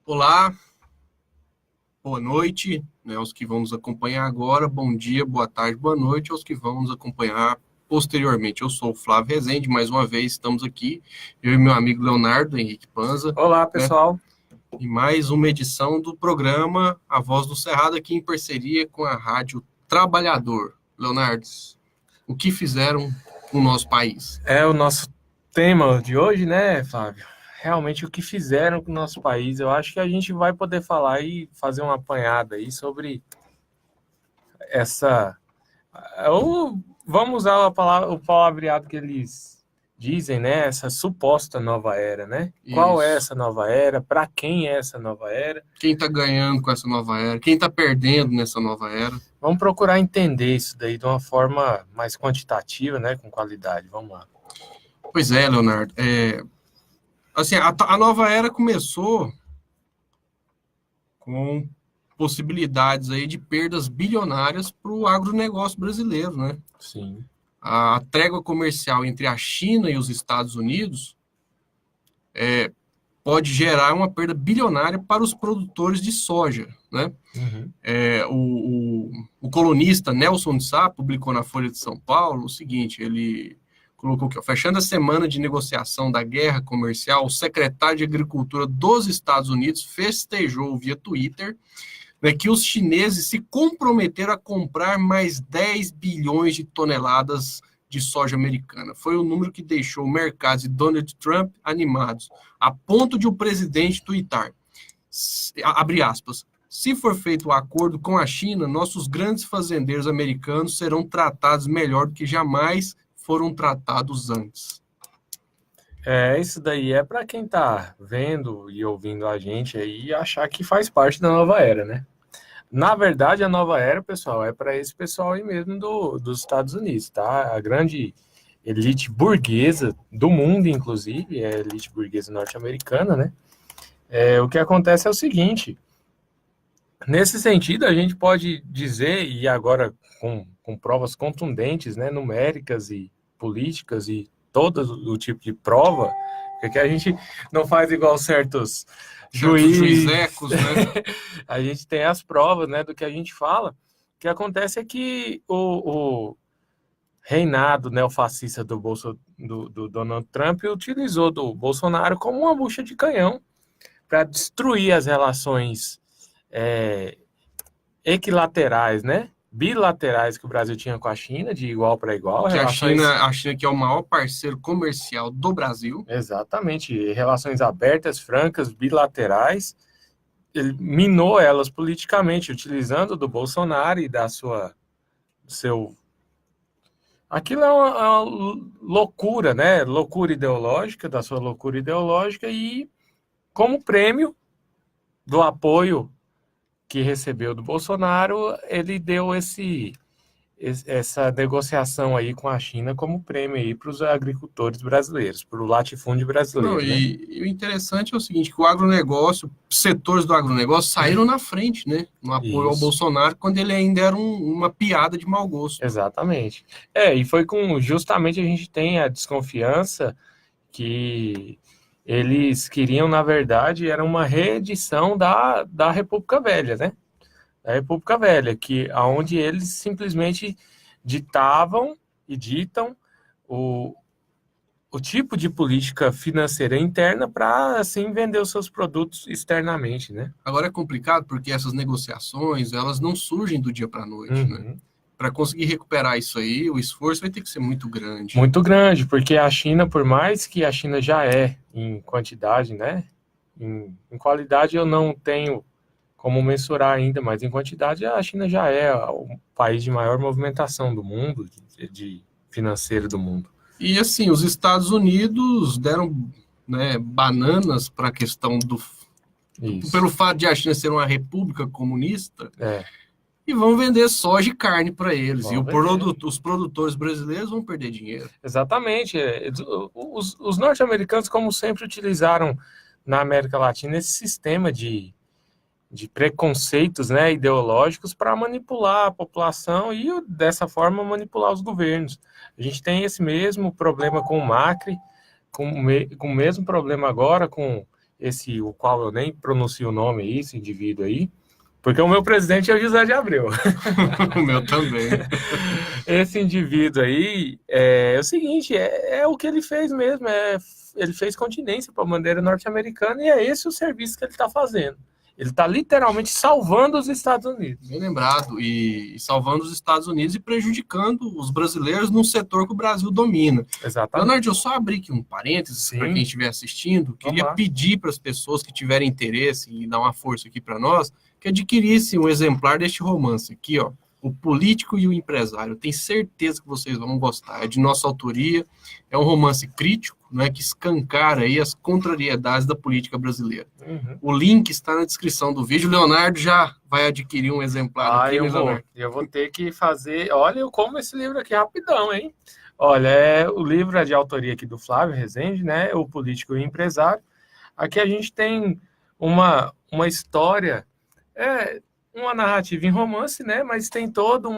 Olá, boa noite, né, aos que vão nos acompanhar agora, bom dia, boa tarde, boa noite aos que vão nos acompanhar posteriormente. Eu sou o Flávio Rezende, mais uma vez estamos aqui, eu e meu amigo Leonardo Henrique Panza, Olá, né, pessoal. em mais uma edição do programa A Voz do Cerrado, aqui em parceria com a Rádio Trabalhador. Leonardo, o que fizeram com o nosso país? É o nosso tema de hoje, né, Flávio? Realmente o que fizeram com o nosso país. Eu acho que a gente vai poder falar e fazer uma apanhada aí sobre essa. Vamos usar a palavra, o palavreado que eles dizem, né? Essa suposta nova era, né? Qual é Isso. essa nova era? Para quem é essa nova era? Quem está ganhando com essa nova era? Quem está perdendo nessa nova era? Vamos procurar entender isso daí de uma forma mais quantitativa, né? Com qualidade. Vamos lá. Pois é, Leonardo. Assim, a nova era começou com possibilidades aí de perdas bilionárias para o agronegócio brasileiro, né? Sim. A trégua comercial entre a China e os Estados Unidos pode gerar uma perda bilionária para os produtores de soja, né? Uhum. O colunista Nelson de Sá publicou na Folha de São Paulo o seguinte, ele colocou aqui, ó, fechando a semana de negociação da guerra comercial, o secretário de Agricultura dos Estados Unidos festejou via Twitter, né, que os chineses se comprometeram a comprar mais 10 bilhões de toneladas de soja americana. Foi o número que deixou o mercado e Donald Trump animados, a ponto de o presidente twittar, abre aspas, se for feito o acordo com a China, nossos grandes fazendeiros americanos serão tratados melhor do que jamais foram tratados antes. Isso daí é para quem tá vendo e ouvindo a gente aí achar que faz parte da nova era, né? Na verdade, a nova era, pessoal, é para esse pessoal aí mesmo dos Estados Unidos, tá? A grande elite burguesa do mundo, inclusive, é a elite burguesa norte-americana, né? O que acontece é o seguinte: nesse sentido, a gente pode dizer, e agora com provas contundentes, né, numéricas e políticas e todo o tipo de prova, porque a gente não faz igual certos juízes, juizecos, né? a gente tem as provas, né, do que a gente fala. O que acontece é que o reinado neofascista do Donald Trump utilizou do Bolsonaro como uma bucha de canhão para destruir as relações é, equilaterais, né? Bilaterais que o Brasil tinha com a China, de igual para igual, Que relações. A China que é o maior parceiro comercial do Brasil. Exatamente, relações abertas, francas, bilaterais. Ele minou elas politicamente, utilizando do Bolsonaro e da sua. Seu. Aquilo é uma loucura, né? Loucura ideológica, da sua loucura ideológica, e como prêmio do apoio que recebeu do Bolsonaro, ele deu essa negociação aí com a China como prêmio aí para os agricultores brasileiros, para o latifúndio Não, brasileiro, né? e o interessante é o seguinte, que o agronegócio, setores do agronegócio saíram na frente, né? No apoio ao Isso, Bolsonaro, quando ele ainda era uma piada de mau gosto. exatamente. E foi com justamente a gente tem a desconfiança que eles queriam, na verdade, era uma reedição da República Velha, né? Da República Velha, que aonde eles simplesmente ditavam e ditam o, o tipo de política financeira interna para assim vender os seus produtos externamente, né? Agora é complicado porque essas negociações, elas não surgem do dia para a noite, né? Uhum. Para conseguir recuperar isso aí, o esforço vai ter que ser muito grande. Muito grande, porque a China, por mais que a China já é em quantidade, né? Em qualidade eu não tenho como mensurar ainda, mas em quantidade a China já é o país de maior movimentação do mundo, de financeiro do mundo. E assim, os Estados Unidos deram, né, bananas para a questão Isso. pelo fato de a China ser uma república comunista, É, e vão vender soja e carne para eles. E vamos vender. os produtores brasileiros vão perder dinheiro. Exatamente. Os norte-americanos, como sempre, utilizaram na América Latina esse sistema de preconceitos, né, ideológicos para manipular a população e, dessa forma, manipular os governos. A gente tem esse mesmo problema com o Macri, com o mesmo problema agora com o qual eu nem pronuncio o nome aí, esse indivíduo aí, porque o meu presidente é o José de Abreu. O meu também. Esse indivíduo aí é o seguinte, é o que ele fez mesmo, ele fez continência para a bandeira norte-americana e é esse o serviço que ele está fazendo. Ele está literalmente salvando os Estados Unidos. Bem lembrado, e salvando os Estados Unidos e prejudicando os brasileiros num setor que o Brasil domina. Exatamente. Leonardo, eu só abri aqui um parênteses para quem estiver assistindo. Queria pedir para as pessoas que tiverem interesse e dar uma força aqui para nós, que adquirissem um exemplar deste romance aqui, ó, O Político e o Empresário. Tenho certeza que vocês vão gostar. É de nossa autoria, é um romance crítico, né, que escancara aí as contrariedades da política brasileira. O link está na descrição do vídeo. O Leonardo já vai adquirir um exemplar aqui, eu vou ter que fazer... Olha, eu como esse livro aqui rapidão, hein? Olha, o livro é de autoria aqui do Flávio Rezende, né? O Político e o Empresário. Aqui a gente tem uma história... uma narrativa em romance, né? Mas tem toda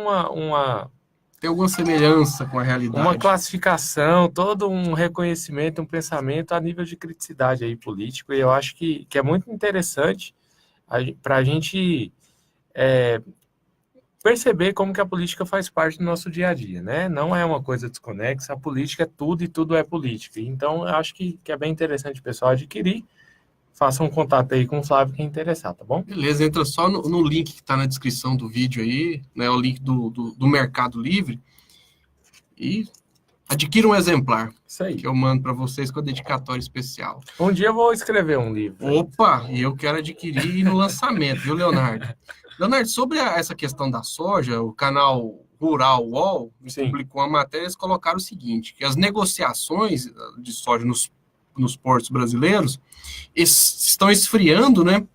Tem alguma semelhança com a realidade. Uma classificação, todo um reconhecimento, um pensamento a nível de criticidade aí político, e eu acho que é muito interessante para a gente perceber como que a política faz parte do nosso dia a dia, né? Não é uma coisa desconexa, a política é tudo e tudo é política. Então, eu acho que é bem interessante o pessoal adquirir. Faça um contato aí com o Flávio quem interessar, tá bom? Beleza, entra só no link que está na descrição do vídeo aí, né, o link do Mercado Livre, e adquira um exemplar. Isso aí. Que eu mando para vocês com a dedicatória especial. Um dia eu vou escrever um livro. Opa, e eu quero adquirir no lançamento, viu, Leonardo? Leonardo, sobre essa questão da soja, o canal Rural UOL publicou uma matéria, eles colocaram o seguinte, que as negociações de soja nos portos brasileiros estão esfriando, né?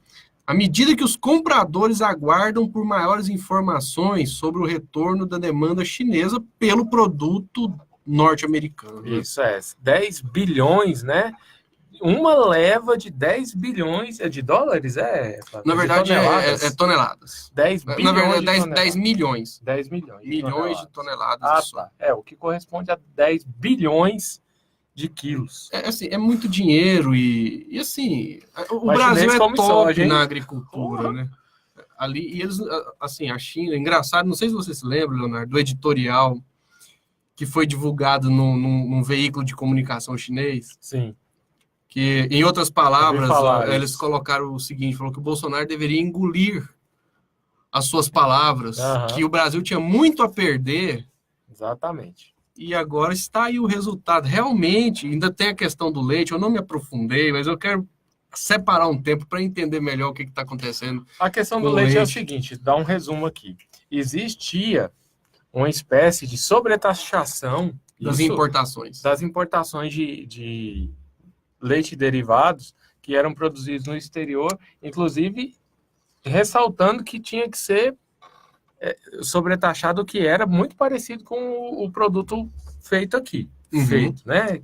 À medida que os compradores aguardam por maiores informações sobre o retorno da demanda chinesa pelo produto norte-americano. Isso 10 bilhões, né? Uma leva de 10 bilhões de dólares, Na verdade, é toneladas. 10 bilhões. Na verdade, 10 milhões. 10 milhões. Milhões de toneladas de soja. Tá. O que corresponde a 10 bilhões de quilos. É muito dinheiro e assim, o Brasil é top na agricultura, né? Ali, e eles, assim, a China, engraçado, não sei se você se lembra, Leonardo, do editorial que foi divulgado num veículo de comunicação chinês. Sim. Que, em outras palavras, eles colocaram o seguinte, falou que o Bolsonaro deveria engolir as suas palavras, que o Brasil tinha muito a perder. Exatamente. E agora está aí o resultado. Realmente, ainda tem a questão do leite, eu não me aprofundei, mas eu quero separar um tempo para entender melhor o que está acontecendo. A questão do leite é o seguinte, dá um resumo aqui. Existia uma espécie de sobretaxação das importações de leite e derivados que eram produzidos no exterior, inclusive ressaltando que tinha que ser sobretaxado, que era muito parecido com o produto feito aqui. Né?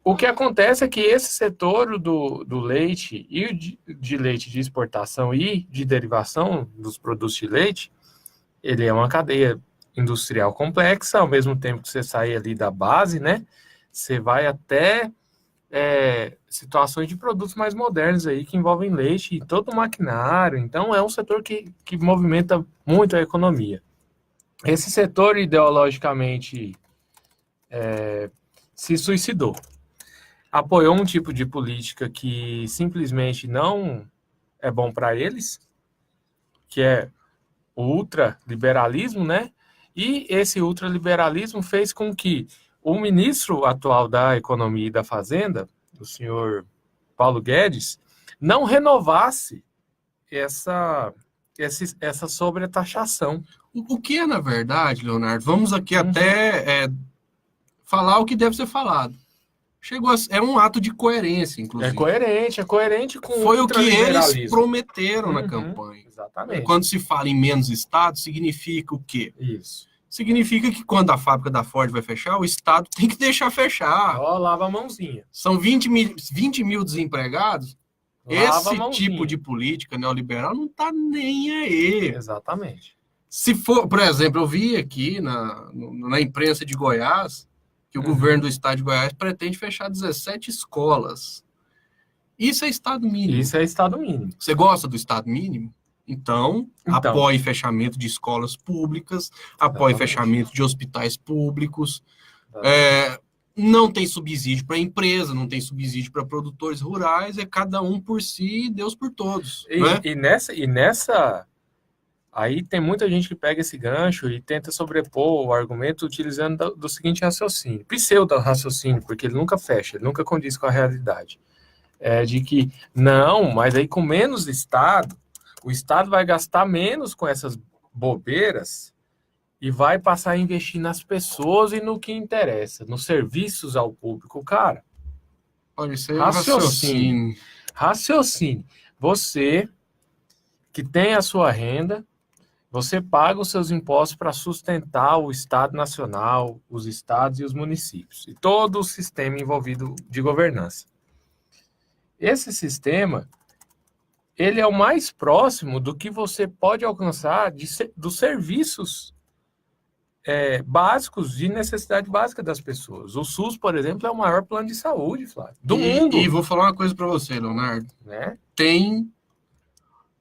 O que acontece é que esse setor do leite e de leite de exportação e de derivação dos produtos de leite, ele é uma cadeia industrial complexa, ao mesmo tempo que você sai ali da base, né? Você vai até situações de produtos mais modernos aí que envolvem leite e todo o maquinário. Então, é um setor que movimenta muito a economia. Esse setor, ideologicamente, se suicidou. Apoiou um tipo de política que simplesmente não é bom para eles, que é o ultraliberalismo, né? E esse ultraliberalismo fez com que o ministro atual da Economia e da Fazenda, o senhor Paulo Guedes, não renovasse essa sobretaxação. O que é, na verdade, Leonardo, vamos aqui até falar o que deve ser falado. É um ato de coerência, inclusive. É coerente com Foi o que eles prometeram na campanha. Exatamente. Quando se fala em menos Estado, significa o quê? Isso. Significa que quando a fábrica da Ford vai fechar, o Estado tem que deixar fechar. Lava a mãozinha. São 20 mil desempregados. Esse tipo de política neoliberal não está nem aí. Exatamente. Se for, por exemplo, eu vi aqui na imprensa de Goiás que o governo do estado de Goiás pretende fechar 17 escolas. Isso é Estado mínimo. Isso é Estado mínimo. Você gosta do Estado mínimo? Então, apoie fechamento de escolas públicas, apoie fechamento de hospitais públicos. Não tem subsídio para empresa, não tem subsídio para produtores rurais, é cada um por si e Deus por todos. E nessa... Aí tem muita gente que pega esse gancho e tenta sobrepor o argumento utilizando do seguinte raciocínio, pseudo-raciocínio, porque ele nunca fecha, ele nunca condiz com a realidade. De que, não, mas aí com menos Estado, o Estado vai gastar menos com essas bobeiras e vai passar a investir nas pessoas e no que interessa, nos serviços ao público. Cara, pode ser raciocínio. Você que tem a sua renda, você paga os seus impostos para sustentar o Estado Nacional, os estados e os municípios, e todo o sistema envolvido de governança. Esse sistema, ele é o mais próximo do que você pode alcançar dos serviços básicos, de necessidade básica das pessoas. O SUS, por exemplo, é o maior plano de saúde, Flávio, do mundo. E vou falar uma coisa para você, Leonardo. Tem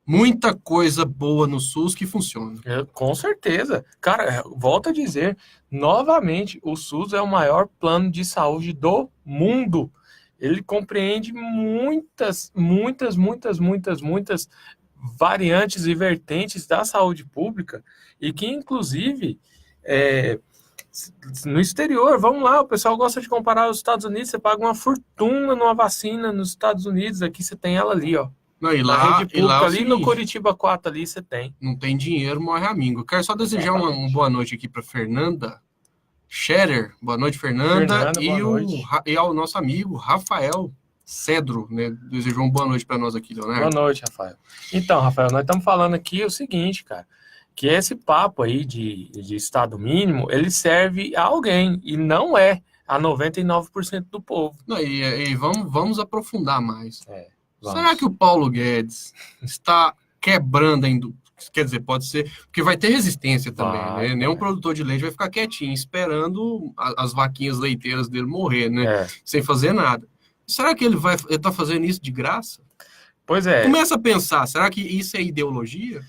muita coisa boa no SUS que funciona. Com certeza. Cara, volto a dizer, novamente, o SUS é o maior plano de saúde do mundo. Ele compreende muitas variantes e vertentes da saúde pública e que, inclusive, no exterior, vamos lá, o pessoal gosta de comparar os Estados Unidos, você paga uma fortuna numa vacina nos Estados Unidos, aqui você tem ela ali, ó. Não, e lá ali seguinte, no Curitiba 4 ali você tem. Não tem dinheiro, morre amigo. Eu quero só desejar uma boa noite aqui para Fernanda Scherer. Boa noite, Fernanda. E ao nosso amigo Rafael Cedro, né? Desejou uma boa noite para nós aqui, Leonardo. Boa noite, Rafael. Então, Rafael, nós estamos falando aqui o seguinte, cara, que esse papo aí de Estado mínimo, ele serve a alguém, e não é a 99% do povo. Não, e vamos aprofundar mais. Vamos. Será que o Paulo Guedes está quebrando a indústria? Quer dizer, pode ser, porque vai ter resistência também, né? Nenhum produtor de leite vai ficar quietinho, esperando as vaquinhas leiteiras dele morrer, né? Sem fazer nada. Será que ele tá fazendo isso de graça? Pois é. Começa a pensar, será que isso é ideologia?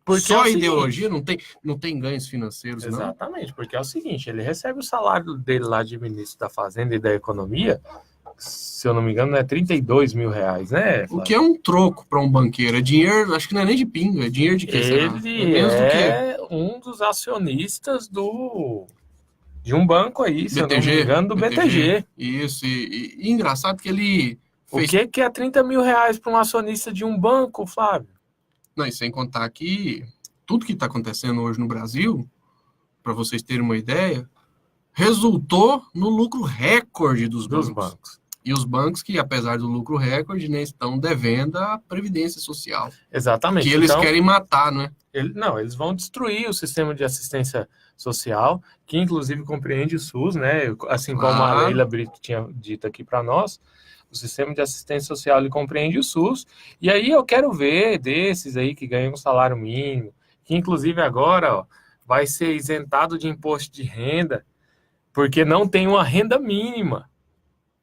Porque só ideologia? Não tem ganhos financeiros, não? Exatamente, porque é o seguinte, ele recebe o salário dele lá de ministro da Fazenda e da Economia, se eu não me engano, é R$32 mil, né? O que é um troco para um banqueiro? É dinheiro, acho que não é nem de pinga, é dinheiro de quê? Ele é um dos acionistas de um banco aí, se eu não me engano, do BTG. Isso, e engraçado que ele fez... O que é R$30 mil para um acionista de um banco, Flávio? Não, e sem contar que tudo que está acontecendo hoje no Brasil, para vocês terem uma ideia, resultou no lucro recorde dos bancos. E os bancos que, apesar do lucro recorde, né, estão devendo a Previdência Social. Exatamente. Que eles querem matar, não é? Eles vão destruir o sistema de assistência social, que inclusive compreende o SUS, né? Assim como a Leila Brito tinha dito aqui para nós, o sistema de assistência social ele compreende o SUS. E aí eu quero ver desses aí que ganham um salário mínimo, que inclusive agora vai ser isentado de imposto de renda, porque não tem uma renda mínima,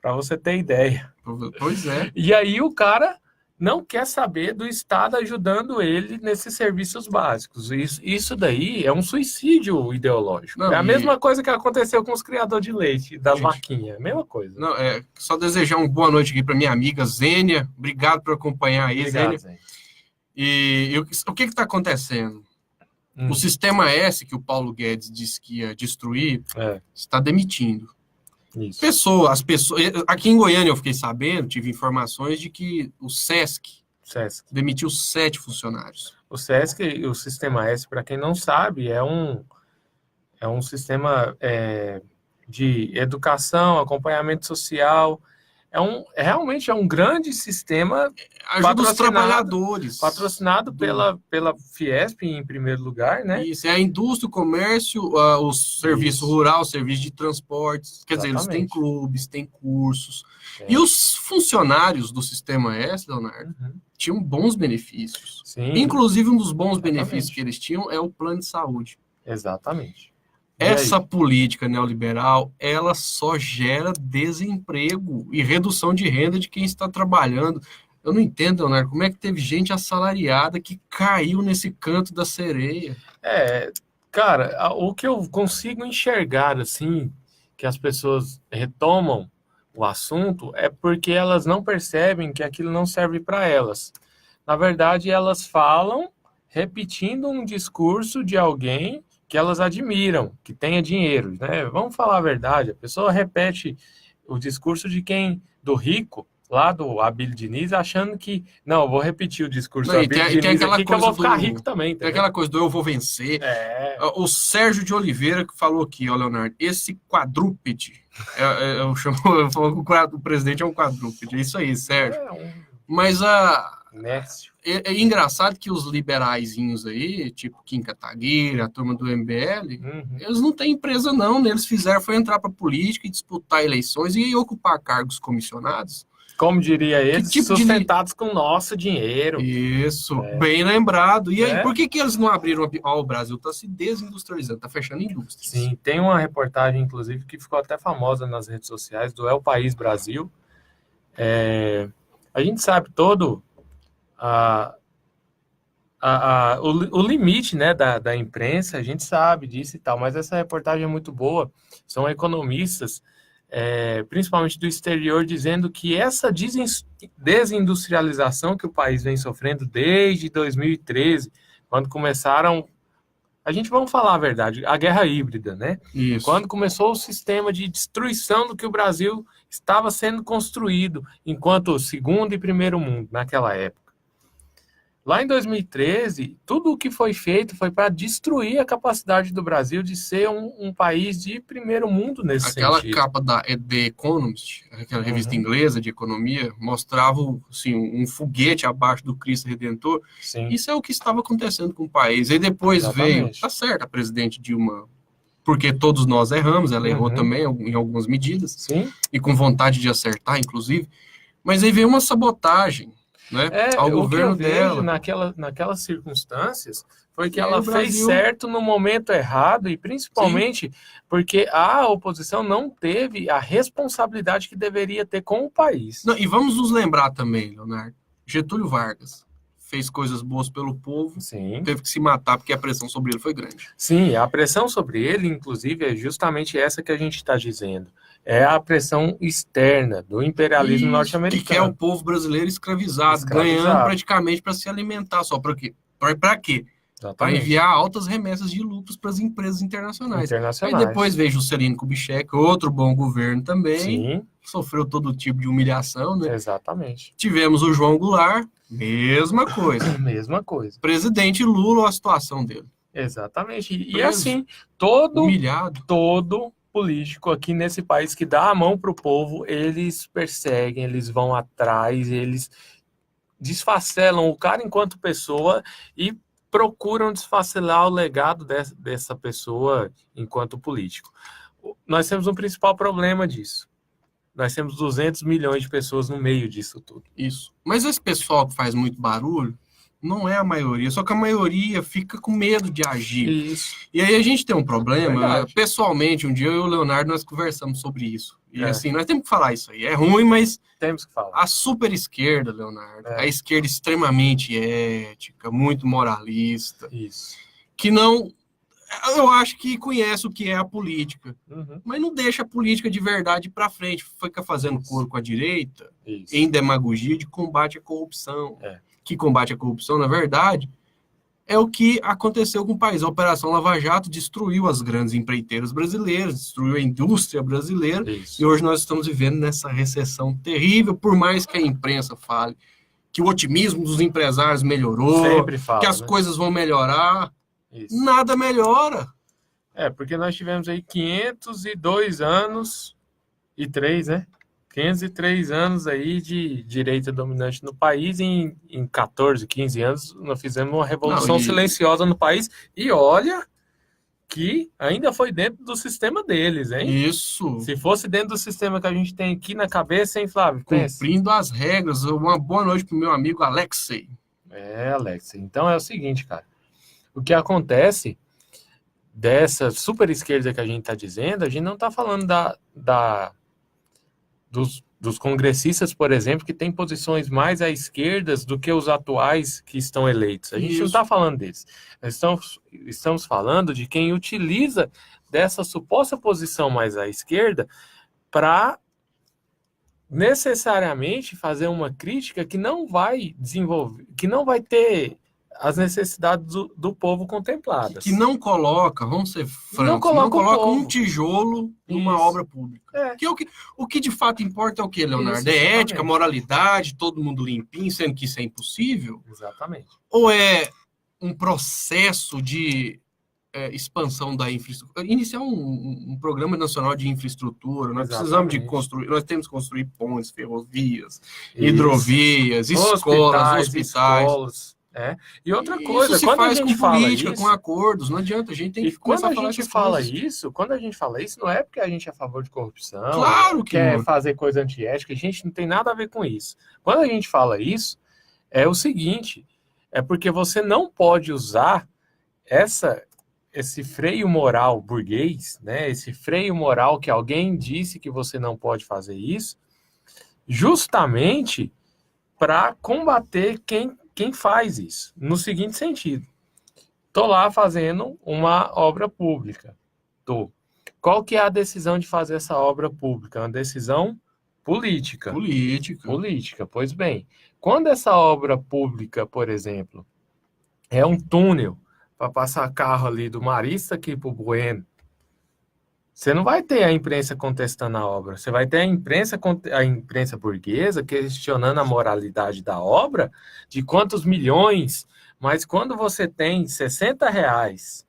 para você ter ideia. Pois é. E aí o cara não quer saber do Estado ajudando ele nesses serviços básicos. Isso daí é um suicídio ideológico. Não, é a mesma coisa que aconteceu com os criadores de leite, das vaquinhas. A mesma coisa. Não, só desejar uma boa noite aqui para minha amiga Zênia. Obrigado por acompanhar aí, Zênia. E o que está acontecendo? O Sistema S, que o Paulo Guedes disse que ia destruir, está demitindo. Isso. As pessoas. Aqui em Goiânia eu fiquei sabendo, tive informações de que o SESC demitiu 7 funcionários. O SESC, o Sistema S, para quem não sabe, é um sistema de educação, acompanhamento social. Realmente é um grande sistema. Ajuda os trabalhadores. Patrocinado pela Fiesp, em primeiro lugar, né? Isso, é a indústria, o comércio, o serviço rural, o serviço de transportes. Quer dizer, eles têm clubes, têm cursos. E os funcionários do Sistema S, Leonardo, tinham bons benefícios. Sim. Inclusive, um dos bons benefícios que eles tinham é o plano de saúde. Exatamente. Essa política neoliberal, ela só gera desemprego e redução de renda de quem está trabalhando. Eu não entendo, Leonardo, como é que teve gente assalariada que caiu nesse canto da sereia? Cara, o que eu consigo enxergar, assim, que as pessoas retomam o assunto é porque elas não percebem que aquilo não serve para elas. Na verdade, elas falam repetindo um discurso de alguém que elas admiram, que tenha dinheiro, né? Vamos falar a verdade, a pessoa repete o discurso do rico, lá do Abílio Diniz, achando que, não, eu vou repetir o discurso do Abílio Diniz aqui que eu vou ficar rico também. Tem aquela coisa do eu vou vencer. O Sérgio de Oliveira que falou aqui, ó, Leonardo, esse quadrúpede, eu falo que o presidente é um quadrúpede, é isso aí, Sérgio. Mas é engraçado que os liberaizinhos aí, tipo Kim Kataguiri, a turma do MBL, eles não têm empresa não, né? Eles fizeram foi entrar para política e disputar eleições e ocupar cargos comissionados. Como diria eles, tipo sustentados com nosso dinheiro. Isso, bem lembrado. E aí, por que eles não abriram? O Brasil está se desindustrializando, está fechando indústrias. Sim, tem uma reportagem, inclusive, que ficou até famosa nas redes sociais, do El País Brasil. A gente sabe todo o limite, né, da imprensa, a gente sabe disso e tal, mas essa reportagem é muito boa. São economistas, principalmente do exterior, dizendo que essa desindustrialização que o país vem sofrendo desde 2013, quando começaram, vamos falar a verdade, a guerra híbrida, né? Isso. Quando começou o sistema de destruição do que o Brasil estava sendo construído enquanto segundo e primeiro mundo naquela época. Lá em 2013, tudo o que foi feito foi para destruir a capacidade do Brasil de ser um país de primeiro mundo nesse sentido. Aquela capa da The Economist, aquela revista inglesa de economia, mostrava assim, um foguete abaixo do Cristo Redentor. Sim. Isso é o que estava acontecendo com o país. Aí depois veio, tá certo, a presidente Dilma, porque todos nós erramos, ela errou também em algumas medidas, sim, e com vontade de acertar, inclusive, mas aí veio uma sabotagem, né, ao governo dela. Naquelas circunstâncias foi que ela fez certo no momento errado e principalmente porque a oposição não teve a responsabilidade que deveria ter com o país. Não, e vamos nos lembrar também, Leonardo, Getúlio Vargas fez coisas boas pelo povo, sim, teve que se matar porque a pressão sobre ele foi grande. Sim, a pressão sobre ele, inclusive, é justamente essa que a gente está dizendo. É a pressão externa do imperialismo norte-americano. Que quer o povo brasileiro escravizado, ganhando praticamente para se alimentar. Só para quê? Para quê? Para enviar altas remessas de lucros para as empresas internacionais. Aí depois veio Juscelino Kubitschek, outro bom governo também. Sim. Sofreu todo tipo de humilhação, né? Exatamente. Tivemos o João Goulart, mesma coisa. Mesma coisa. Presidente Lula, a situação dele. Exatamente. E assim, todo político aqui nesse país que dá a mão para o povo, eles perseguem, eles vão atrás, eles desfacelam o cara enquanto pessoa e procuram desfacelar o legado dessa pessoa enquanto político. Nós temos um principal problema disso. Nós temos 200 milhões de pessoas no meio disso tudo. Isso. Mas esse pessoal que faz muito barulho não é a maioria, só que a maioria fica com medo de agir. Isso. E aí a gente tem um problema. Pessoalmente, um dia eu e o Leonardo nós conversamos sobre isso. E assim, nós temos que falar isso aí. É ruim, mas temos que falar. A super esquerda, Leonardo, a esquerda extremamente ética, muito moralista, isso, que não... Eu acho que conhece o que é a política, mas não deixa a política de verdade para frente. Fica fazendo coro com a direita em demagogia de combate à corrupção. Que combate à corrupção, na verdade, é o que aconteceu com o país. A Operação Lava Jato destruiu as grandes empreiteiras brasileiras, destruiu a indústria brasileira, e hoje nós estamos vivendo nessa recessão terrível, por mais que a imprensa fale que o otimismo dos empresários melhorou, que as coisas vão melhorar. Nada melhora. Porque nós tivemos aí 502 anos e 3, né? 503 anos aí de direita dominante no país, em 14, 15 anos nós fizemos uma revolução silenciosa no país, e olha que ainda foi dentro do sistema deles, hein? Isso. Se fosse dentro do sistema que a gente tem aqui na cabeça, hein, Flávio? Cumprindo as regras. Uma boa noite pro meu amigo Alexei. Alexei. Então é o seguinte, cara. O que acontece dessa super esquerda que a gente está dizendo, a gente não está falando dos congressistas, por exemplo, que têm posições mais à esquerda do que os atuais que estão eleitos. A gente não está falando deles. Nós estamos falando de quem utiliza dessa suposta posição mais à esquerda para necessariamente fazer uma crítica que não vai desenvolver, que não vai ter as necessidades do povo contempladas. Que não coloca, vamos ser francos, não coloca um tijolo numa obra pública. Que o que de fato importa é o que, Leonardo? É ética, moralidade, todo mundo limpinho, sendo que isso é impossível? Exatamente. Ou é um processo de expansão da infraestrutura? Iniciar um programa nacional de infraestrutura, nós precisamos de construir, nós temos que construir pontes, ferrovias, hidrovias, escolas, hospitais. Escolas. E outra coisa, isso se quando faz a gente com fala política, isso, com acordos, não adianta, a gente tem que começar a falar essas coisas. Quando a gente fala isso, não é porque a gente é a favor de corrupção, claro que quer fazer coisa antiética, a gente não tem nada a ver com isso. Quando a gente fala isso, é o seguinte, é porque você não pode usar esse freio moral burguês, né, esse freio moral que alguém disse que você não pode fazer isso, justamente para combater quem faz isso, no seguinte sentido. Estou lá fazendo uma obra pública. Qual que é a decisão de fazer essa obra pública? É uma decisão política. Política, pois bem. Quando essa obra pública, por exemplo, é um túnel para passar carro ali do Marista aqui para o Bueno, você não vai ter a imprensa contestando a obra, você vai ter a imprensa burguesa questionando a moralidade da obra, de quantos milhões, mas quando você tem R$60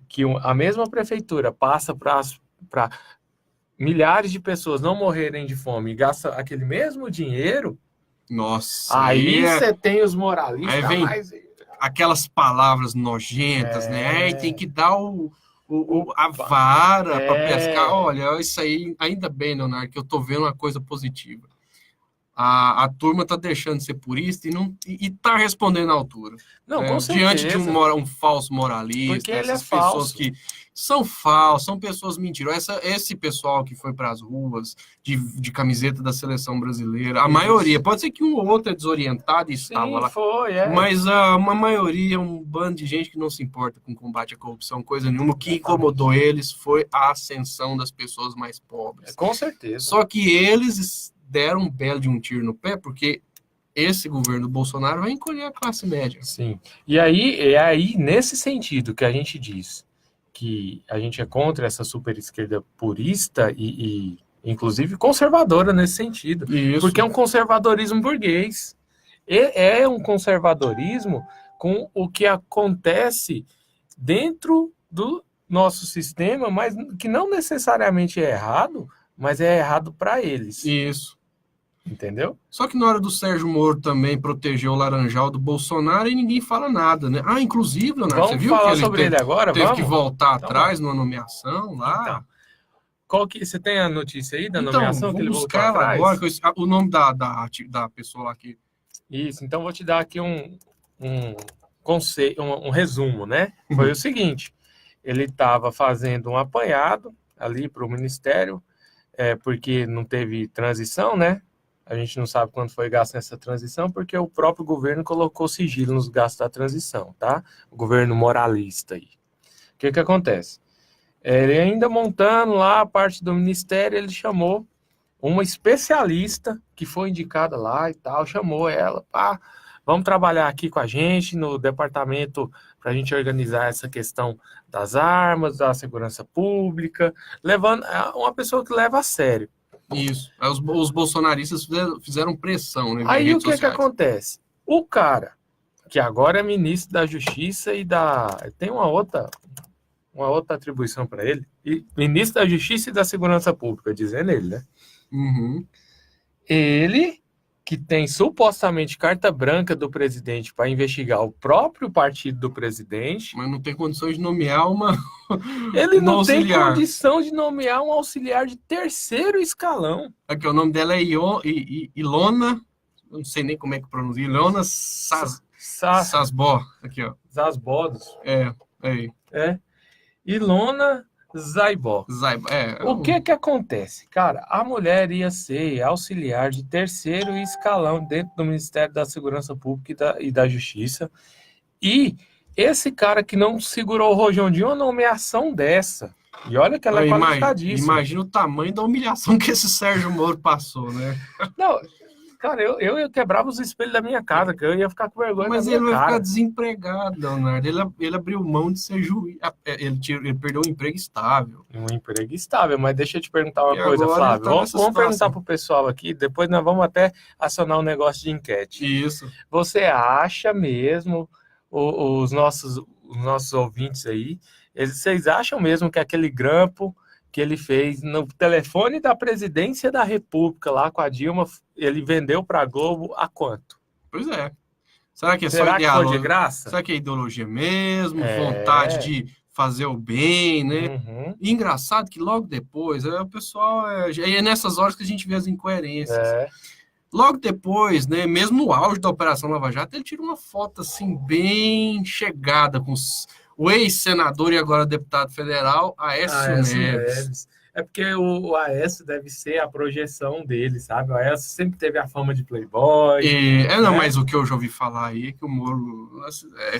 que a mesma prefeitura passa para milhares de pessoas não morrerem de fome e gasta aquele mesmo dinheiro, nossa, aí você tem os moralistas aí vem aquelas palavras nojentas, né? Aí tem que dar a vara para pescar. Olha, isso aí, ainda bem, Leonardo, que eu tô vendo uma coisa positiva. A turma tá deixando de ser purista e tá respondendo à altura. Não, com certeza. Diante de um falso moralista, porque ele essas é pessoas falso. que são falsas, são pessoas mentirosas. Esse pessoal que foi para as ruas de camiseta da seleção brasileira, a maioria, pode ser que um ou outro é desorientado e estava lá, mas uma maioria, um bando de gente que não se importa com combate à corrupção, coisa nenhuma. O que incomodou eles foi a ascensão das pessoas mais pobres. Com certeza. Só que eles deram um belo de um tiro no pé, porque esse governo do Bolsonaro vai encolher a classe média. Sim. E aí, nesse sentido que a gente diz que a gente é contra essa super esquerda purista e inclusive conservadora nesse sentido. Isso. Porque é um conservadorismo burguês. É um conservadorismo com o que acontece dentro do nosso sistema, mas que não necessariamente é errado, mas é errado para eles. Isso. Entendeu? Só que na hora do Sérgio Moro também proteger o Laranjal do Bolsonaro e ninguém fala nada, né? Ah, inclusive, Leonardo, você viu que ele sobre ele agora? Teve que voltar atrás numa nomeação lá? Então, você tem a notícia aí da nomeação que ele voltou atrás? Buscar agora, o nome da pessoa lá que... Isso, então vou te dar aqui um resumo, né? Foi o seguinte, ele estava fazendo um apanhado ali para o Ministério, porque não teve transição, né? A gente não sabe quanto foi gasto nessa transição, porque o próprio governo colocou sigilo nos gastos da transição, tá? O governo moralista aí. O que acontece? Ele ainda montando lá a parte do ministério, ele chamou uma especialista que foi indicada lá e tal, chamou ela, vamos trabalhar aqui com a gente no departamento para a gente organizar essa questão das armas, da segurança pública, levando uma pessoa que leva a sério. Isso. Os bolsonaristas fizeram pressão, né? Aí o que acontece? O cara, que agora é ministro da Justiça tem uma outra atribuição para ele, ministro da Justiça e da Segurança Pública, dizendo ele, né? Uhum. Ele, que tem supostamente carta branca do presidente para investigar o próprio partido do presidente. Mas não tem condições de nomear Ele não tem condição de nomear um auxiliar de terceiro escalão. Aqui, o nome dela é Ilona, eu não sei nem como é que pronuncia, Ilona Sasbó. Aqui, ó. Zasbodos. Aí. Ilona Zaibó. O que acontece? Cara, a mulher ia ser auxiliar de terceiro escalão dentro do Ministério da Segurança Pública e da Justiça. E esse cara que não segurou o rojão de uma nomeação dessa, e olha que ela é qualificadíssima. Imagina o tamanho da humilhação que esse Sérgio Moro passou, né? Não, cara, eu quebrava os espelhos da minha casa, que eu ia ficar com vergonha. Mas ele vai ficar desempregado, Leonardo. Ele abriu mão de ser juiz. Ele perdeu um emprego estável. Um emprego estável, mas deixa eu te perguntar uma coisa, Flávio. Vamos perguntar pro pessoal aqui, depois nós vamos até acionar um negócio de enquete. Isso. Você acha mesmo, os nossos ouvintes aí, vocês acham mesmo que aquele grampo que ele fez no telefone da presidência da República lá com a Dilma, ele vendeu para a Globo a quanto? Pois é. Será que só ideologia? Foi de graça? Será que é ideologia mesmo? Vontade de fazer o bem, né? Uhum. E engraçado que logo depois, o pessoal... É nessas horas que a gente vê as incoerências. Logo depois, né, mesmo no auge da Operação Lava Jato, ele tira uma foto assim, bem chegada com o ex-senador e agora deputado federal, Aécio Neves. É porque o Aécio deve ser a projeção dele, sabe? O Aécio sempre teve a fama de playboy. Mas o que eu já ouvi falar aí é que o Moro,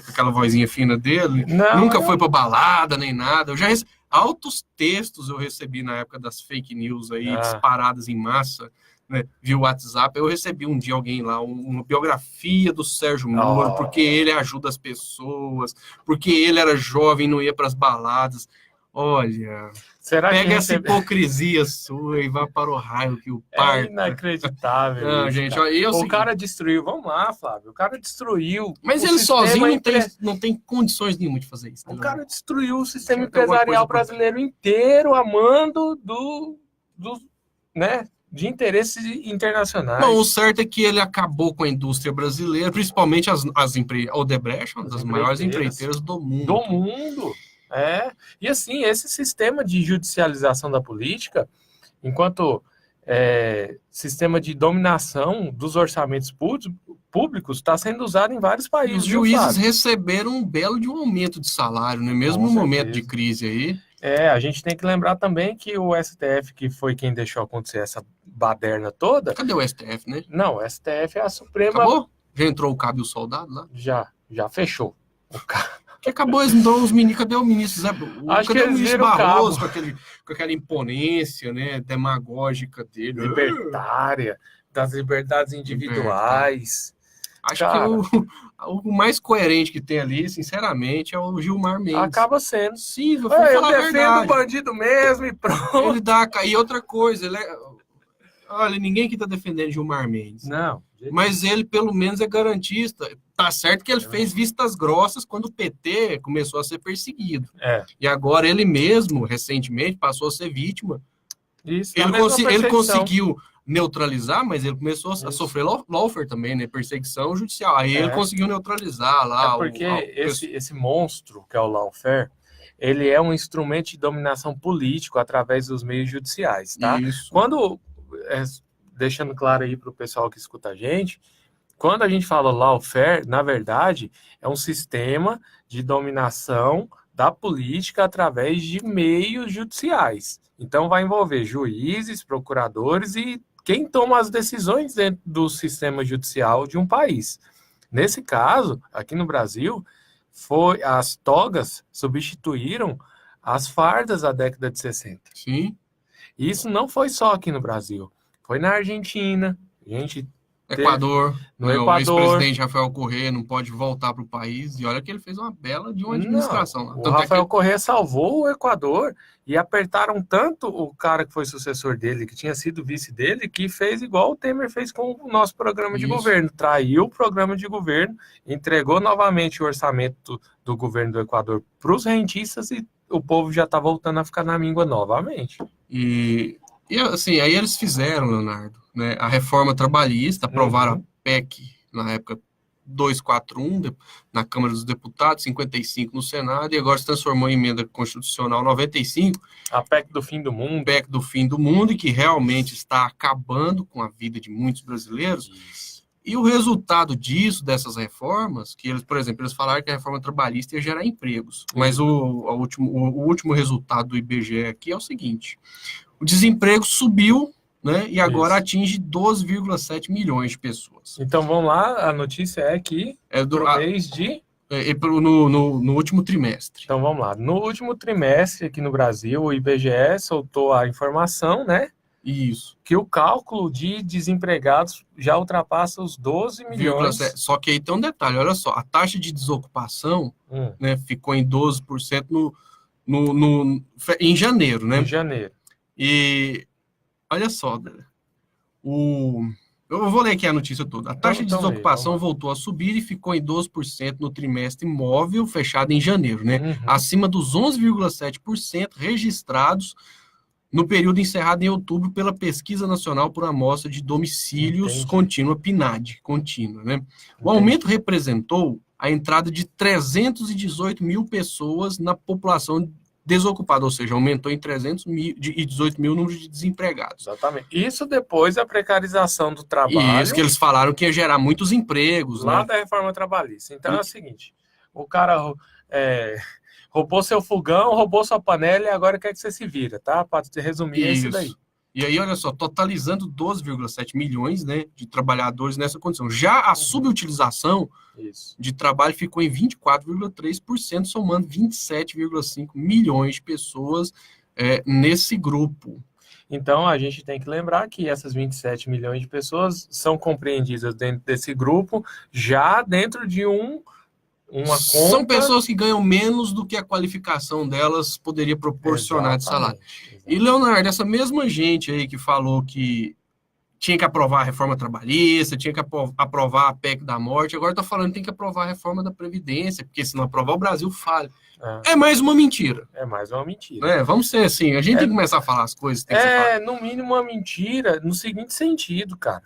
com aquela vozinha fina dele, nunca foi pra balada nem nada. Eu já altos textos eu recebi na época das fake news aí, disparadas em massa, né, via WhatsApp. Eu recebi um dia alguém lá, uma biografia do Sérgio Moro, porque ele ajuda as pessoas, porque ele era jovem, não ia para as baladas. Olha, pega essa hipocrisia sua e vá para o raio que o parta. É inacreditável. Não, gente, o cara destruiu, vamos lá, Flávio, o cara destruiu. Mas ele sozinho não tem condições nenhuma de fazer isso. O cara destruiu o sistema empresarial brasileiro inteiro, amando de interesses internacionais. Bom, o certo é que ele acabou com a indústria brasileira, principalmente as empresas. Odebrecht, uma das maiores empreiteiras do mundo. Do mundo. E assim, esse sistema de judicialização da política, enquanto sistema de dominação dos orçamentos públicos, está sendo usado em vários países. Os juízes receberam um belo de um aumento de salário, né? Mesmo no momento de crise aí. A gente tem que lembrar também que o STF, que foi quem deixou acontecer essa baderna toda... Cadê o STF, né? Não, o STF é a Suprema... Acabou? Já entrou o cabo e o soldado lá? Já fechou. Que acabou, então, os meninos... Cadê o ministro Zé? Cadê o ministro Barroso com aquela imponência, né, demagógica dele? Libertária, das liberdades individuais. Acho que o mais coerente que tem ali, sinceramente, é o Gilmar Mendes. Acaba sendo. Sim, eu defendo o bandido mesmo e pronto. Ele dá... E outra coisa, olha, ninguém aqui tá defendendo Gilmar Mendes. Não. Mas ele, pelo menos, é garantista. Tá certo que ele fez vistas grossas quando o PT começou a ser perseguido. E agora ele mesmo, recentemente, passou a ser vítima. Isso, ele conseguiu neutralizar, mas ele começou a sofrer lawfare também, né? Perseguição judicial. Aí ele conseguiu neutralizar lá. Porque esse monstro, que é o lawfare, ele é um instrumento de dominação político através dos meios judiciais, tá? Isso. Quando... deixando claro aí para o pessoal que escuta a gente, quando a gente fala lawfare, na verdade, é um sistema de dominação da política através de meios judiciais. Então, vai envolver juízes, procuradores e quem toma as decisões dentro do sistema judicial de um país. Nesse caso, aqui no Brasil, as togas substituíram as fardas da década de 60. Sim. Isso não foi só aqui no Brasil. Foi na Argentina, Equador. No Equador. O ex-presidente Rafael Correa não pode voltar para o país. E olha que ele fez uma bela de uma administração. O Rafael Correa salvou o Equador e apertaram tanto o cara que foi sucessor dele, que tinha sido vice dele, que fez igual o Temer fez com o nosso programa de governo. Traiu o programa de governo, entregou novamente o orçamento do governo do Equador para os rentistas e o povo já está voltando a ficar na míngua novamente. E assim, aí eles fizeram, Leonardo, né, a reforma trabalhista, aprovaram a PEC, na época 241, na Câmara dos Deputados, 55 no Senado, e agora se transformou em emenda constitucional 95. A PEC do fim do mundo. PEC do fim do mundo, e que realmente está acabando com a vida de muitos brasileiros. E o resultado disso, dessas reformas, que eles, por exemplo, eles falaram que a reforma trabalhista ia gerar empregos, mas o último resultado do IBGE aqui é o seguinte: o desemprego subiu, né, e agora atinge 12,7 milhões de pessoas. Então vamos lá, a notícia é que pro mês de... No último trimestre. Então vamos lá, no último trimestre aqui no Brasil, o IBGE soltou a informação, né? Isso. Que o cálculo de desempregados já ultrapassa os 12 milhões. Só que aí tem um detalhe, olha só, a taxa de desocupação né, ficou em 12% em janeiro, né? Em janeiro. E olha só, eu vou ler aqui a notícia toda. A taxa de desocupação voltou a subir e ficou em 12% no trimestre móvel fechado em janeiro, né? Acima dos 11,7% registrados no período encerrado em outubro pela Pesquisa Nacional por Amostra de Domicílios Contínua, PNAD, contínua, né? O aumento representou a entrada de 318 mil pessoas na população desocupada, ou seja, aumentou em 318 mil o número de desempregados. Exatamente. Isso depois da precarização do trabalho. Isso, que eles falaram que ia gerar muitos empregos. Lá né? da reforma trabalhista. Então é o seguinte, o cara roubou seu fogão, roubou sua panela e agora quer que você se vira, tá? Para resumir, é isso daí. E aí, olha só, totalizando 12,7 milhões né, de trabalhadores nessa condição. Já a subutilização de trabalho ficou em 24,3%, somando 27,5 milhões de pessoas nesse grupo. Então, a gente tem que lembrar que essas 27 milhões de pessoas são compreendidas dentro desse grupo, já dentro de uma conta... São pessoas que ganham menos do que a qualificação delas poderia proporcionar de salário. E, Leonardo, essa mesma gente aí que falou que tinha que aprovar a reforma trabalhista, tinha que aprovar a PEC da morte, agora está falando que tem que aprovar a reforma da Previdência, porque se não aprovar o Brasil falha. É mais uma mentira. É mais uma mentira. Vamos ser assim, a gente tem que começar a falar as coisas. No mínimo uma mentira no seguinte sentido, cara.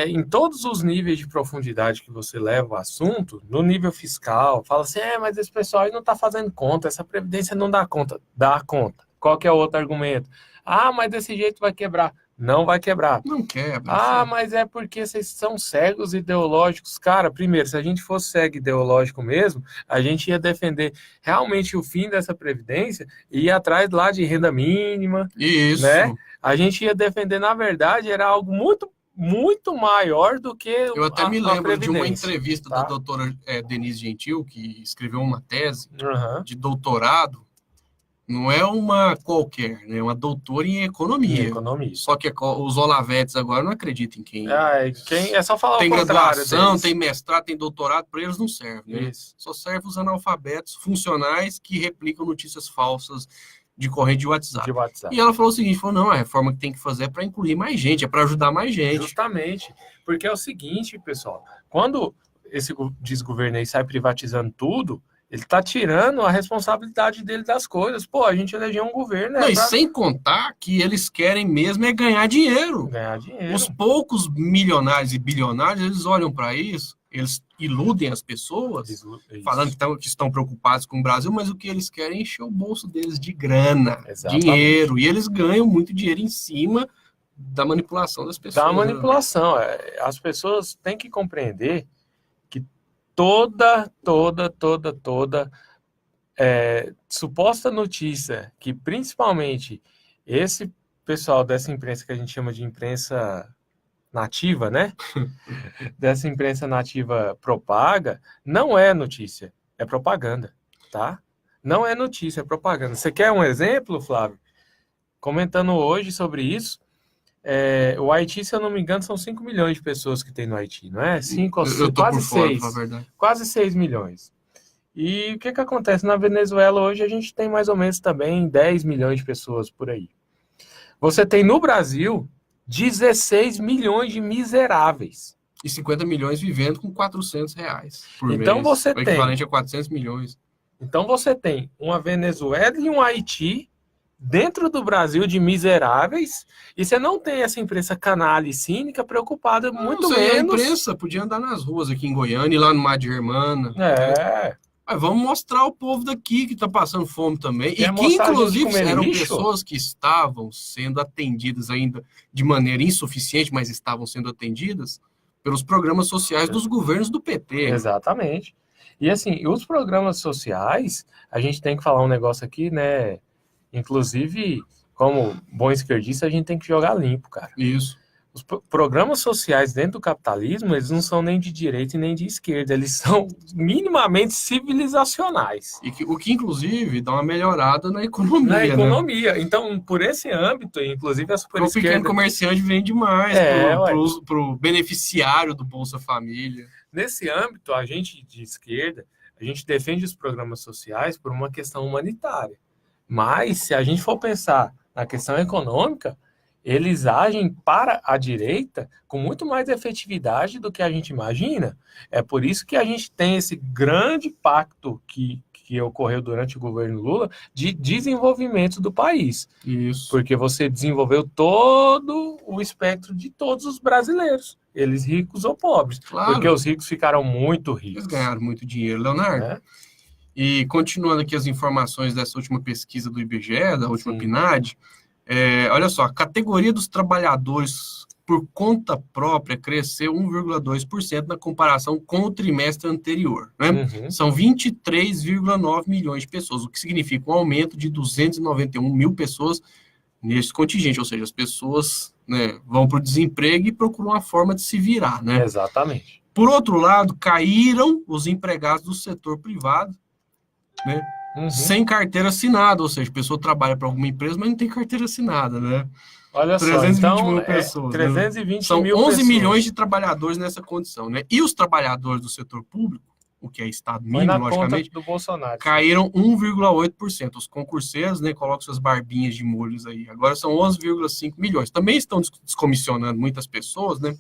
Em todos os níveis de profundidade que você leva o assunto, no nível fiscal, fala assim, mas esse pessoal aí não está fazendo conta, essa Previdência não dá conta. Dá conta. Qual que é o outro argumento? Mas desse jeito vai quebrar. Não vai quebrar. Não quebra. Mas é porque vocês são cegos ideológicos. Cara, primeiro, se a gente fosse cego ideológico mesmo, a gente ia defender realmente o fim dessa Previdência e ir atrás lá de renda mínima. Isso. Né? A gente ia defender, na verdade, era algo muito maior do que eu até me lembro de uma entrevista da doutora Denise Gentil, que escreveu uma tese de doutorado. Não é uma qualquer, né? É uma doutora em economia. Só que os Olavetes agora não acreditam em quem... é só falar tem o contrário graduação, deles. Tem mestrado, tem doutorado, para eles não serve. Né? Só serve os analfabetos funcionais que replicam notícias falsas de corrente de WhatsApp. E ela falou o seguinte, não, a reforma que tem que fazer é para incluir mais gente, é para ajudar mais gente. Justamente, porque é o seguinte, pessoal, quando esse desgoverno aí sai privatizando tudo, ele está tirando a responsabilidade dele das coisas. A gente elegeu um governo... E sem contar que eles querem mesmo é ganhar dinheiro. Os poucos milionários e bilionários, eles olham para isso, eles iludem as pessoas, falando que estão preocupados com o Brasil, mas o que eles querem é encher o bolso deles de grana, dinheiro. E eles ganham muito dinheiro em cima da manipulação das pessoas. Da manipulação. As pessoas têm que compreender toda suposta notícia que principalmente esse pessoal dessa imprensa que a gente chama de imprensa nativa, né? Dessa imprensa nativa propaga, não é notícia, é propaganda, tá? Não é notícia, é propaganda. Você quer um exemplo, Flávio? Comentando hoje sobre isso, o Haiti, se eu não me engano, são 5 milhões de pessoas que tem no Haiti, não é? 5 ou 6, quase 6. Quase 6 milhões. E o que acontece? Na Venezuela hoje a gente tem mais ou menos também 10 milhões de pessoas por aí. Você tem no Brasil 16 milhões de miseráveis. E 50 milhões vivendo com R$400 por mês. Você o equivalente a 400 milhões. Então você tem uma Venezuela e um Haiti dentro do Brasil de miseráveis, e você não tem essa imprensa canalha e cínica preocupada muito menos... A imprensa podia andar nas ruas aqui em Goiânia e lá no Mar de Germana. Mas vamos mostrar ao povo daqui que está passando fome também. E que, inclusive, eram pessoas que estavam sendo atendidas ainda de maneira insuficiente, mas estavam sendo atendidas pelos programas sociais dos governos do PT. Exatamente. E assim, os programas sociais, a gente tem que falar um negócio aqui, né? Inclusive, como bom esquerdista, a gente tem que jogar limpo, cara. Isso. Os programas sociais dentro do capitalismo, eles não são nem de direita e nem de esquerda, eles são minimamente civilizacionais. O que, inclusive, dá uma melhorada na economia. Na economia. Né? Então, por esse âmbito, inclusive a superesquerda... O pequeno comerciante vende mais para o beneficiário do Bolsa Família. Nesse âmbito, a gente de esquerda, a gente defende os programas sociais por uma questão humanitária. Mas, se a gente for pensar na questão econômica, eles agem para a direita com muito mais efetividade do que a gente imagina. É por isso que a gente tem esse grande pacto que ocorreu durante o governo Lula de desenvolvimento do país. Isso. Porque você desenvolveu todo o espectro de todos os brasileiros, eles ricos ou pobres. Claro. Porque os ricos ficaram muito ricos. Eles ganharam muito dinheiro, Leonardo. E continuando aqui as informações dessa última pesquisa do IBGE, da última PNAD, olha só, a categoria dos trabalhadores por conta própria cresceu 1,2% na comparação com o trimestre anterior. Né? São 23,9 milhões de pessoas, o que significa um aumento de 291 mil pessoas nesse contingente, ou seja, as pessoas, né, vão para o desemprego e procuram uma forma de se virar. Né? Exatamente. Por outro lado, caíram os empregados do setor privado, né? Sem carteira assinada, ou seja, a pessoa trabalha para alguma empresa, mas não tem carteira assinada, né? Olha 320 só, então, mil pessoas. 320 né? São mil 11 pessoas. milhões de trabalhadores nessa condição, né? E os trabalhadores do setor público, o que é Estado mínimo, logicamente, do Bolsonaro, caíram 1,8%. Os concurseiros, né, colocam suas barbinhas de molhos aí. Agora são 11,5 milhões. Também estão descomissionando muitas pessoas, né?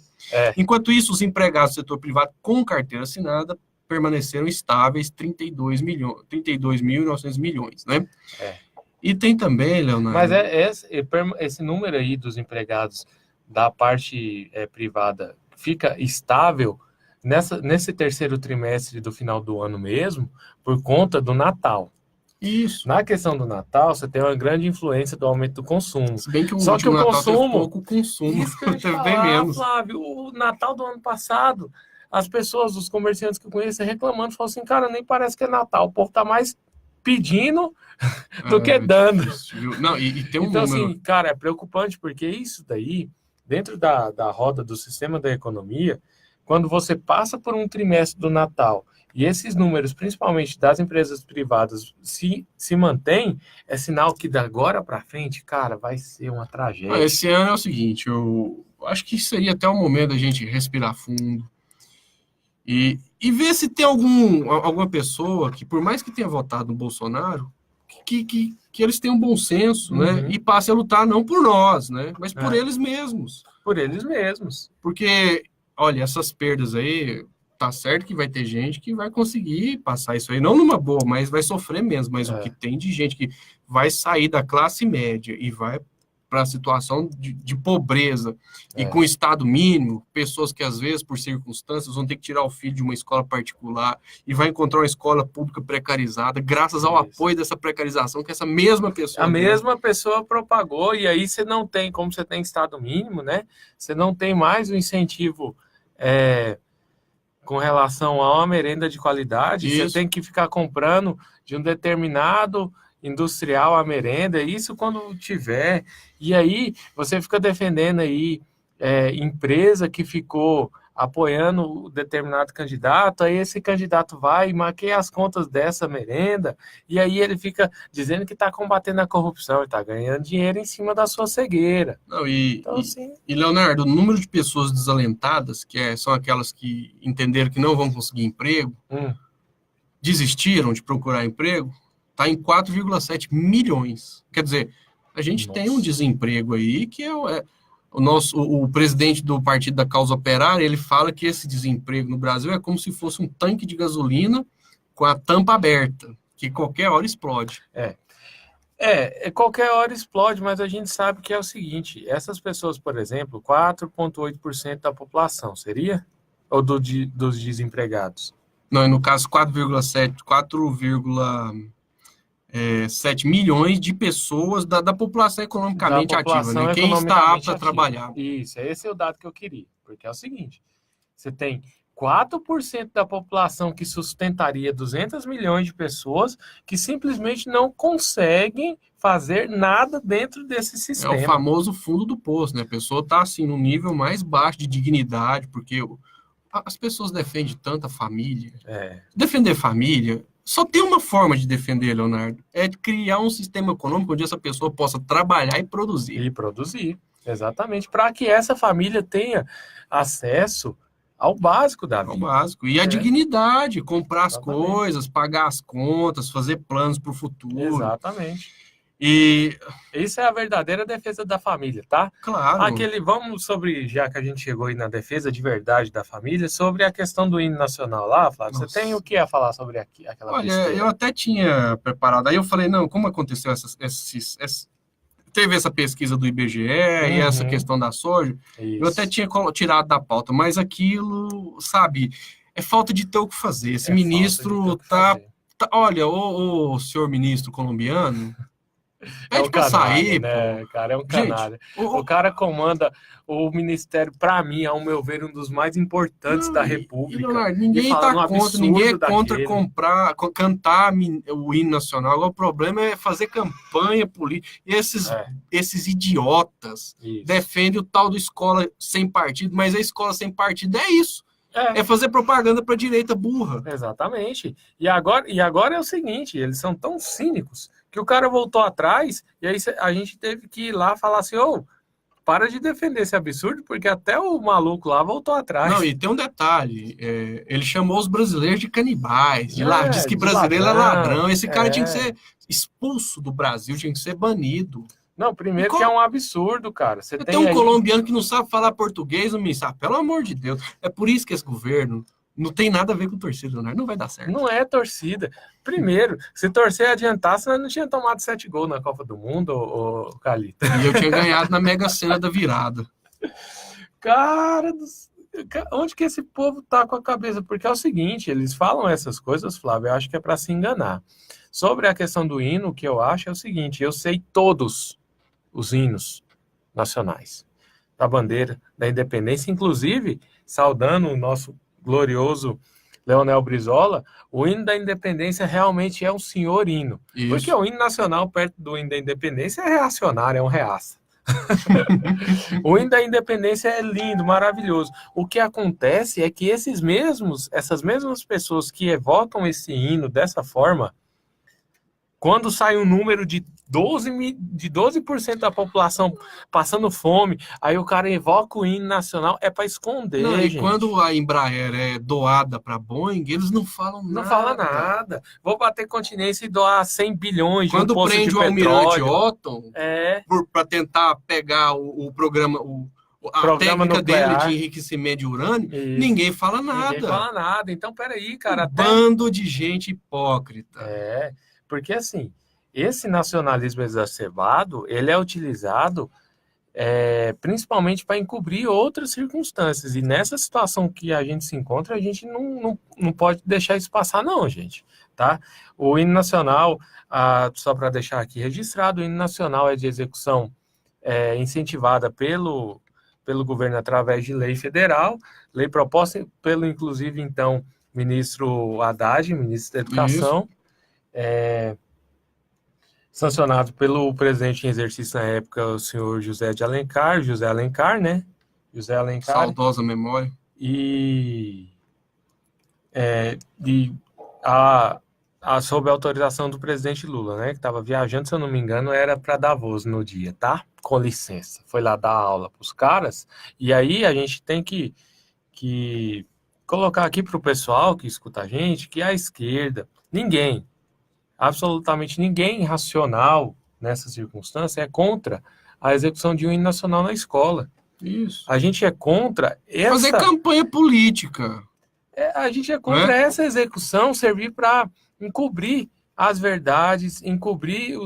Enquanto isso, os empregados do setor privado com carteira assinada permaneceram estáveis 32.900 milhões, né? E tem também, Leonardo... Mas esse número aí dos empregados da parte privada fica estável nesse terceiro trimestre do final do ano mesmo, por conta do Natal. Isso. Na questão do Natal, você tem uma grande influência do aumento do consumo. Se bem que Só que o Natal consumo... teve pouco consumo, Isso que eu ia teve falar, bem menos. Flávio, o Natal do ano passado... As pessoas, os comerciantes que eu conheço reclamando, falam assim, cara, nem parece que é Natal, o povo tá mais pedindo do que dando. Difícil. Não, e tem um então, número... assim, cara, é preocupante, porque isso daí, dentro da roda do sistema da economia, quando você passa por um trimestre do Natal, e esses números, principalmente das empresas privadas, se mantêm, é sinal que da agora para frente, cara, vai ser uma tragédia. Esse ano é o seguinte, eu acho que seria até o momento da gente respirar fundo, e ver se tem alguma pessoa que, por mais que tenha votado no Bolsonaro, que eles tenham um bom senso, né? E passe a lutar não por nós, né? Mas por eles mesmos. Por eles mesmos. Porque, olha, essas perdas aí, tá certo que vai ter gente que vai conseguir passar isso aí, não numa boa, mas vai sofrer menos. Mas o que tem de gente que vai sair da classe média e vai para a situação de pobreza e com estado mínimo, pessoas que às vezes, por circunstâncias, vão ter que tirar o filho de uma escola particular e vai encontrar uma escola pública precarizada, graças ao apoio dessa precarização que essa mesma pessoa... mesma pessoa propagou, e aí você não tem, como você tem estado mínimo, né? Você não tem mais o incentivo com relação a uma merenda de qualidade, você tem que ficar comprando de um determinado industrial a merenda, isso quando tiver, e aí você fica defendendo aí empresa que ficou apoiando determinado candidato, aí esse candidato vai e maqueia as contas dessa merenda, e aí ele fica dizendo que está combatendo a corrupção, ele está ganhando dinheiro em cima da sua cegueira. Não, então, assim... e, Leonardo, o número de pessoas desalentadas, que são aquelas que entenderam que não vão conseguir emprego, desistiram de procurar emprego, está em 4,7 milhões. Quer dizer, a gente tem um desemprego aí que o presidente do Partido da Causa Operária, ele fala que esse desemprego no Brasil é como se fosse um tanque de gasolina com a tampa aberta, que qualquer hora explode. Qualquer hora explode, mas a gente sabe que é o seguinte, essas pessoas, por exemplo, 4,8% da população, seria? Ou dos desempregados? Não, no caso, 4,7 milhões de pessoas da população economicamente ativa, né? Quem está apto a trabalhar. Isso, esse é o dado que eu queria. Porque é o seguinte, Você tem 4% da população que sustentaria 200 milhões de pessoas que simplesmente não conseguem fazer nada dentro desse sistema. É o famoso fundo do poço, né? A pessoa está assim, no nível mais baixo de dignidade, porque as pessoas defendem tanta família. Defender família, só tem uma forma de defender, Leonardo, é de criar um sistema econômico onde essa pessoa possa trabalhar e produzir. E produzir, exatamente, para que essa família tenha acesso ao básico da vida. Ao básico. E a dignidade, comprar as coisas, pagar as contas, fazer planos para o futuro. Exatamente. E isso é a verdadeira defesa da família, tá? Claro. Vamos sobre, já que a gente chegou aí na defesa de verdade da família, sobre a questão do hino nacional lá, Flávio. Nossa. Você tem o que a falar sobre aquela Olha, besteira? eu até tinha preparado. Aí eu falei, não, como aconteceu teve essa pesquisa do IBGE e essa questão da soja, eu até tinha tirado da pauta, mas aquilo, sabe, é falta de ter o que fazer. Esse ministro olha, o senhor ministro colombiano, pede pra sair, né, pô. Cara, é um canalha. Gente, o cara comanda o ministério, para mim, ao meu ver, um dos mais importantes da República. Leonardo, ninguém tá contra, ninguém é contra cantar o hino nacional. O problema é fazer campanha política. E esses idiotas defendem o tal do escola sem partido, mas a escola sem partido é isso. É fazer propaganda para direita burra. Exatamente. E agora é o seguinte, eles são tão cínicos que o cara voltou atrás e aí a gente teve que ir lá falar assim, para de defender esse absurdo, porque até o maluco lá voltou atrás. Não, e tem um detalhe, ele chamou os brasileiros de canibais, diz que brasileiro é ladrão, esse cara tinha que ser expulso do Brasil, tinha que ser banido. Não, primeiro que é um absurdo, cara. Você tem um colombiano que não sabe falar português, não me sabe, pelo amor de Deus. É por isso que esse governo não tem nada a ver com torcida, Leonardo. Não vai dar certo. Não é torcida. Primeiro, se torcer adiantasse, nós não tinha tomado 7 gols na Copa do Mundo, ô Calita. E eu tinha ganhado na Mega Sena da virada. Cara, onde que esse povo tá com a cabeça? Porque é o seguinte, eles falam essas coisas, Flávio, eu acho que é para se enganar. Sobre a questão do hino, o que eu acho é o seguinte, eu sei todos os hinos nacionais da bandeira da independência, inclusive, saudando o nosso glorioso Leonel Brizola, o hino da independência realmente é um senhor hino. Isso. Porque o hino nacional perto do hino da independência é reacionário, é um reaça. O hino da independência é lindo, maravilhoso. O que acontece é que essas mesmas pessoas que evocam esse hino dessa forma, quando sai um número de 12% da população passando fome, aí o cara evoca o hino nacional, é para esconder. Não, e quando a Embraer é doada para Boeing, eles não falam nada. Não fala nada. Vou bater continência e doar 100 bilhões de quando poço de prende petróleo. O almirante Otton, para tentar pegar o programa, a programa técnica nuclear dele de enriquecimento de urânio, ninguém fala nada. Ninguém fala nada. Então, peraí, cara. Bando de gente hipócrita. Porque assim, esse nacionalismo exacerbado, ele é utilizado principalmente para encobrir outras circunstâncias. E nessa situação que a gente se encontra, a gente não pode deixar isso passar, não, gente. Tá? O hino nacional, só para deixar aqui registrado, o hino nacional é de execução incentivada pelo governo através de lei federal, lei proposta pelo, inclusive, então, ministro Haddad, ministro da Educação, sancionado pelo presidente em exercício na época, o senhor José Alencar, né? José Alencar. Saudosa memória. Sob a autorização do presidente Lula, né? Que estava viajando, se eu não me engano, era para Davos no dia, tá? Com licença. Foi lá dar aula para os caras. E aí a gente tem que colocar aqui para o pessoal que escuta a gente que a esquerda, absolutamente ninguém racional nessa circunstância é contra a execução de um hino nacional na escola. Isso. A gente é contra fazer campanha política. A gente é contra essa execução servir para encobrir as verdades, encobrir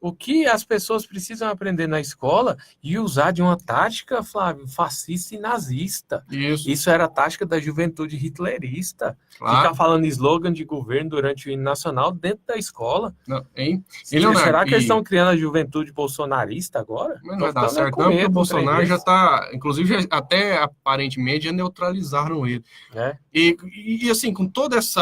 o que as pessoas precisam aprender na escola e usar de uma tática, Flávio, fascista e nazista. Isso era a tática da juventude hitlerista. Claro. Ficar falando slogan de governo durante o hino nacional dentro da escola. Não, hein? Será que eles estão criando a juventude bolsonarista agora? Mas não vai dar certo, não, porque o Bolsonaro já está, inclusive, até aparentemente já neutralizaram ele. E assim, com todas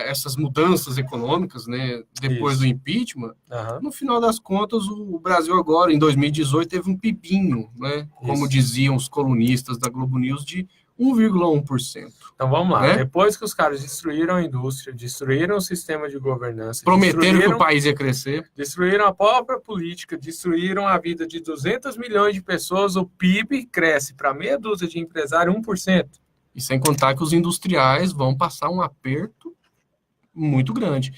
essas mudanças econômicas, né, depois do impeachment, no final das contas, o Brasil agora, em 2018, teve um pibinho, né, como diziam os colunistas da Globo News, de 1,1%. Então vamos lá, depois que os caras destruíram a indústria, destruíram o sistema de governança, prometeram que o país ia crescer, destruíram a própria política, destruíram a vida de 200 milhões de pessoas, o PIB cresce para meia dúzia de empresários 1%. E sem contar que os industriais vão passar um aperto muito grande.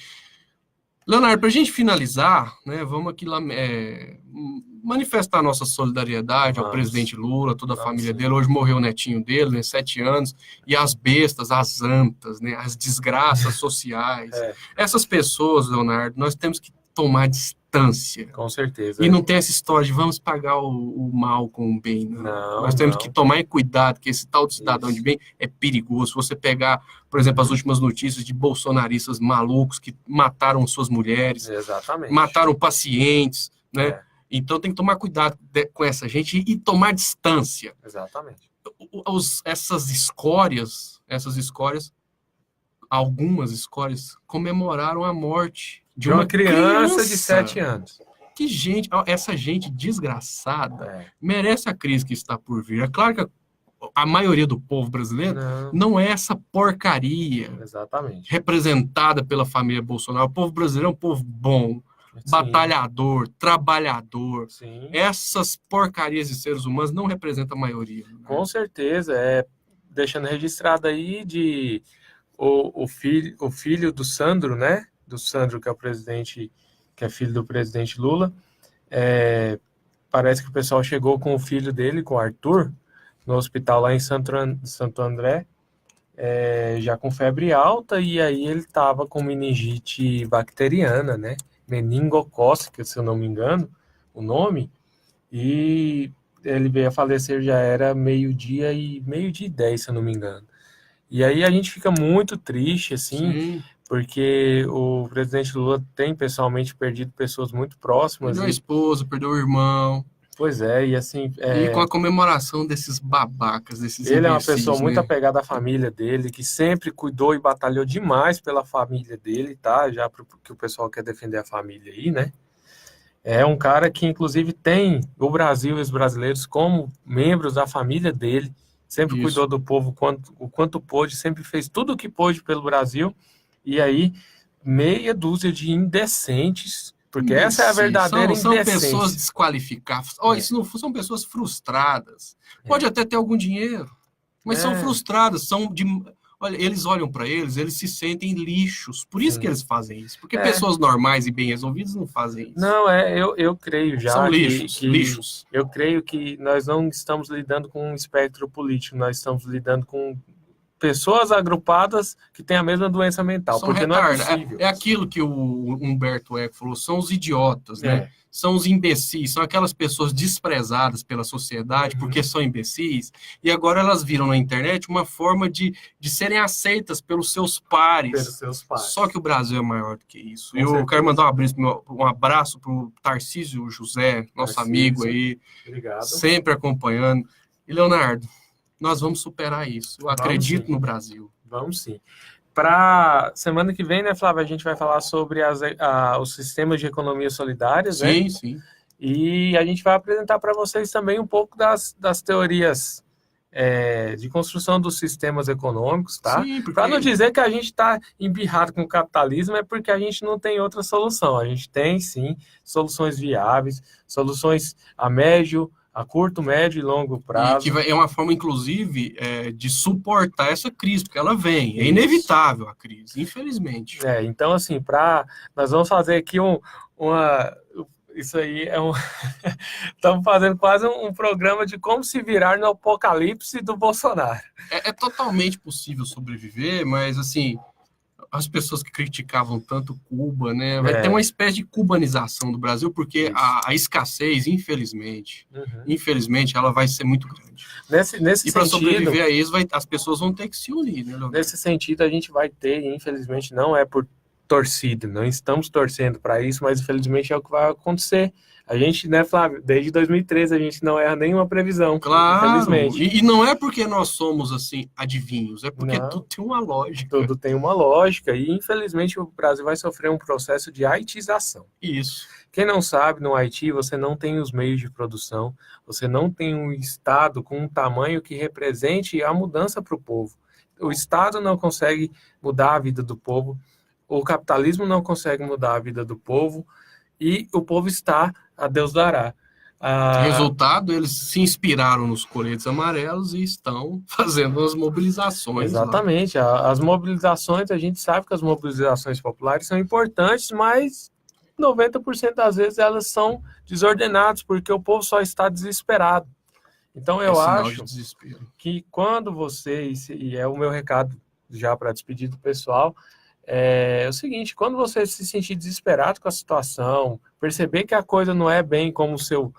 Leonardo, para a gente finalizar, né, vamos aqui manifestar nossa solidariedade ao presidente Lula, toda a família dele. Hoje morreu o netinho dele, né, 7 anos, e as bestas, as antas, né, as desgraças sociais. Essas pessoas, Leonardo, nós temos que tomar distância. Com certeza. E não tem essa história de vamos pagar o mal com o bem. Não. Nós temos que tomar cuidado, que esse tal de cidadão de bem é perigoso. Se você pegar, por exemplo, as últimas notícias de bolsonaristas malucos que mataram suas mulheres, mataram pacientes, né? Então tem que tomar cuidado com essa gente e tomar distância. Exatamente. Essas escórias, algumas escórias, comemoraram a morte de uma criança de 7 anos. Que gente, essa gente desgraçada merece a crise que está por vir. É claro que a maioria do povo brasileiro não é essa porcaria representada pela família Bolsonaro. O povo brasileiro é um povo bom, batalhador, trabalhador. Sim. Essas porcarias de seres humanos não representam a maioria. Né? Com certeza. Deixando registrado aí o filho do Sandro, né? Do Sandro, que é o presidente, que é filho do presidente Lula. Parece que o pessoal chegou com o filho dele, com o Arthur, no hospital lá em Santo André, já com febre alta, e aí ele estava com meningite bacteriana, né? Meningocócica, se eu não me engano, o nome, e ele veio a falecer, já era meio-dia e 10, se eu não me engano. E aí a gente fica muito triste, assim, Sim. Porque o presidente Lula tem pessoalmente perdido pessoas muito próximas. Perdeu a esposa, perdeu o irmão. Pois é, e assim... E com a comemoração desses babacas, desses Ele é uma pessoa muito apegada à família dele, que sempre cuidou e batalhou demais pela família dele, tá? Já porque o pessoal quer defender a família aí, né? É um cara que, inclusive, tem o Brasil e os brasileiros como membros da família dele. Sempre cuidou do povo o quanto pôde, sempre fez tudo o que pôde pelo Brasil. E aí, meia dúzia de indecentes, porque essa é a verdadeira indecência. São pessoas desqualificadas. Isso não são pessoas frustradas. Pode até ter algum dinheiro, mas são frustradas. Olha, eles olham para eles se sentem lixos. Por isso que eles fazem isso. Porque pessoas normais e bem resolvidas não fazem isso. Não, eu creio já. São lixos. Eu creio que nós não estamos lidando com um espectro político, nós estamos lidando com pessoas agrupadas que têm a mesma doença mental. São porque retardados. Não é possível. É aquilo que o Humberto Eco falou, são os idiotas, né? São os imbecis, são aquelas pessoas desprezadas pela sociedade porque são imbecis, e agora elas viram na internet uma forma de serem aceitas pelos seus pares. Só que o Brasil é maior do que isso. Eu quero mandar um abraço para o Tarcísio José, nosso amigo aí, sempre acompanhando. E Leonardo, nós vamos superar isso. Eu acredito no Brasil. Vamos sim. Para semana que vem, né, Flávio, a gente vai falar sobre os sistemas de economia solidárias, né? Sim, sim. E a gente vai apresentar para vocês também um pouco das teorias de construção dos sistemas econômicos, tá? Para não dizer que a gente está embirrado com o capitalismo, é porque a gente não tem outra solução. A gente tem, sim, soluções viáveis, soluções a curto, médio e longo prazo. E que é uma forma, inclusive, de suportar essa crise, porque ela vem. É inevitável a crise, infelizmente. Então, assim, nós vamos fazer aqui isso aí estamos fazendo quase um programa de como se virar no apocalipse do Bolsonaro. É totalmente possível sobreviver, mas, assim, as pessoas que criticavam tanto Cuba, né? Vai ter uma espécie de cubanização do Brasil, porque a escassez, infelizmente, ela vai ser muito grande. Nesse e para sentido, sobreviver a isso, as pessoas vão ter que se unir, né, Leonardo? Nesse sentido, a gente vai ter, e infelizmente não é por torcida, não estamos torcendo para isso, mas infelizmente é o que vai acontecer. A gente, né, Flávio, desde 2013 a gente não erra nenhuma previsão, claro, infelizmente. E não é porque nós somos, assim, adivinhos, é porque tudo tem uma lógica. Tudo tem uma lógica, e infelizmente o Brasil vai sofrer um processo de haitização. Isso. Quem não sabe, no Haiti você não tem os meios de produção, você não tem um Estado com um tamanho que represente a mudança para o povo. O Estado não consegue mudar a vida do povo, o capitalismo não consegue mudar a vida do povo, e o povo está a Deus dará. Resultado, eles se inspiraram nos coletes amarelos e estão fazendo as mobilizações. Exatamente. As mobilizações, a gente sabe que as mobilizações populares são importantes, mas 90% das vezes elas são desordenadas, porque o povo só está desesperado. Então eu acho que quando você, e é o meu recado já para despedir do pessoal, é o seguinte: quando você se sentir desesperado com a situação, perceber que a coisa não é bem como o seu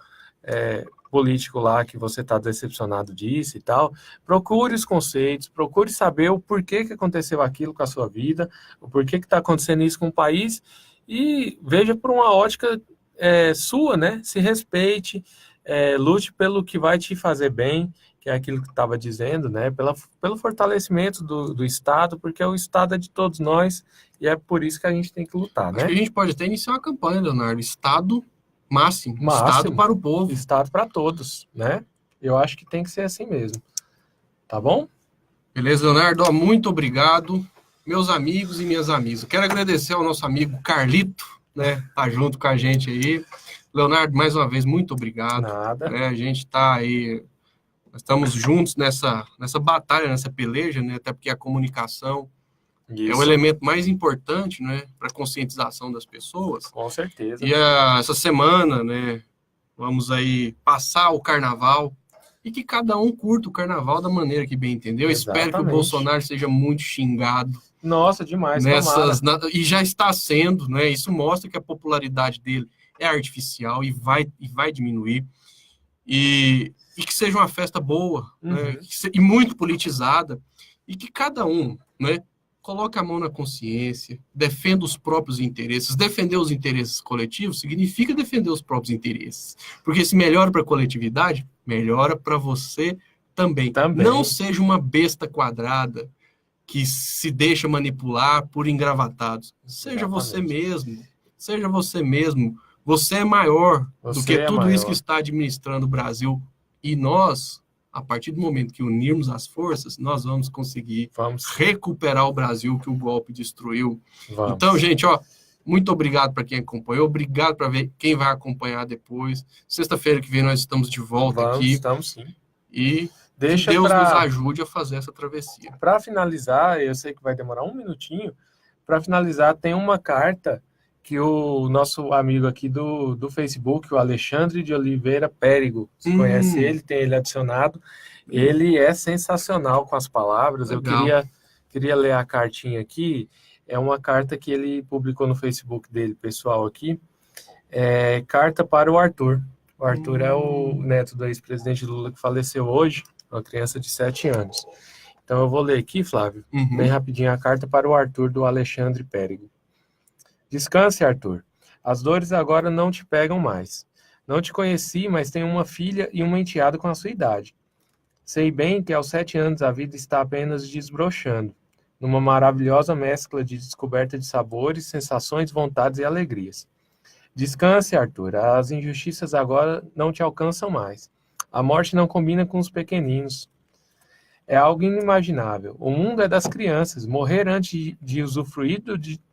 político lá que você está decepcionado disse e tal, procure os conceitos, procure saber o porquê que aconteceu aquilo com a sua vida, o porquê que está acontecendo isso com o país, e veja por uma ótica sua, né? Se respeite, lute pelo que vai te fazer bem, que é aquilo que estava dizendo, né? Pelo fortalecimento do Estado, porque o Estado é de todos nós e é por isso que a gente tem que lutar, né? Acho que a gente pode até iniciar uma campanha, Leonardo. Estado máximo. Estado para o povo. Estado para todos, né? Eu acho que tem que ser assim mesmo. Tá bom? Beleza, Leonardo. Muito obrigado. Meus amigos e minhas amigas. Quero agradecer ao nosso amigo Carlito, né? Tá junto com a gente aí. Leonardo, mais uma vez, muito obrigado. Nada. Né? A gente tá aí... Nós estamos juntos nessa batalha, nessa peleja, né? Até porque a comunicação é o elemento mais importante, né? Para a conscientização das pessoas. Com certeza. E essa semana, né? Vamos aí passar o carnaval e que cada um curta o carnaval da maneira que bem entendeu. Espero que o Bolsonaro seja muito xingado. Nossa, demais. E já está sendo, né? Isso mostra que a popularidade dele é artificial e vai diminuir. E que seja uma festa boa, né? E muito politizada, e que cada um, né, coloque a mão na consciência, defenda os próprios interesses. Defender os interesses coletivos significa defender os próprios interesses, porque se melhora para a coletividade, melhora para você também. Não seja uma besta quadrada que se deixa manipular por engravatados. Seja você mesmo, seja você mesmo. Você é maior do que tudo isso que está administrando o Brasil. E nós, a partir do momento que unirmos as forças, nós vamos conseguir recuperar o Brasil que o golpe destruiu. Então, gente, muito obrigado para quem acompanhou, obrigado para ver quem vai acompanhar depois. Sexta-feira que vem nós estamos de volta aqui. Estamos sim. E que Deus nos ajude a fazer essa travessia. Para finalizar, eu sei que vai demorar um minutinho, para finalizar, tem uma carta que o nosso amigo aqui do Facebook, o Alexandre de Oliveira Périgo, você conhece ele, tem ele adicionado, ele é sensacional com as palavras. Legal. Eu queria ler a cartinha aqui, é uma carta que ele publicou no Facebook dele, pessoal aqui, carta para o Arthur. O Arthur é o neto do ex-presidente Lula que faleceu hoje, uma criança de 7 anos. Então eu vou ler aqui, Flávio, bem rapidinho, a carta para o Arthur do Alexandre Périgo. Descanse, Arthur. As dores agora não te pegam mais. Não te conheci, mas tenho uma filha e uma enteada com a sua idade. Sei bem que aos 7 anos a vida está apenas desbrochando, numa maravilhosa mescla de descoberta de sabores, sensações, vontades e alegrias. Descanse, Arthur. As injustiças agora não te alcançam mais. A morte não combina com os pequeninos. É algo inimaginável. O mundo é das crianças. Morrer antes de usufruir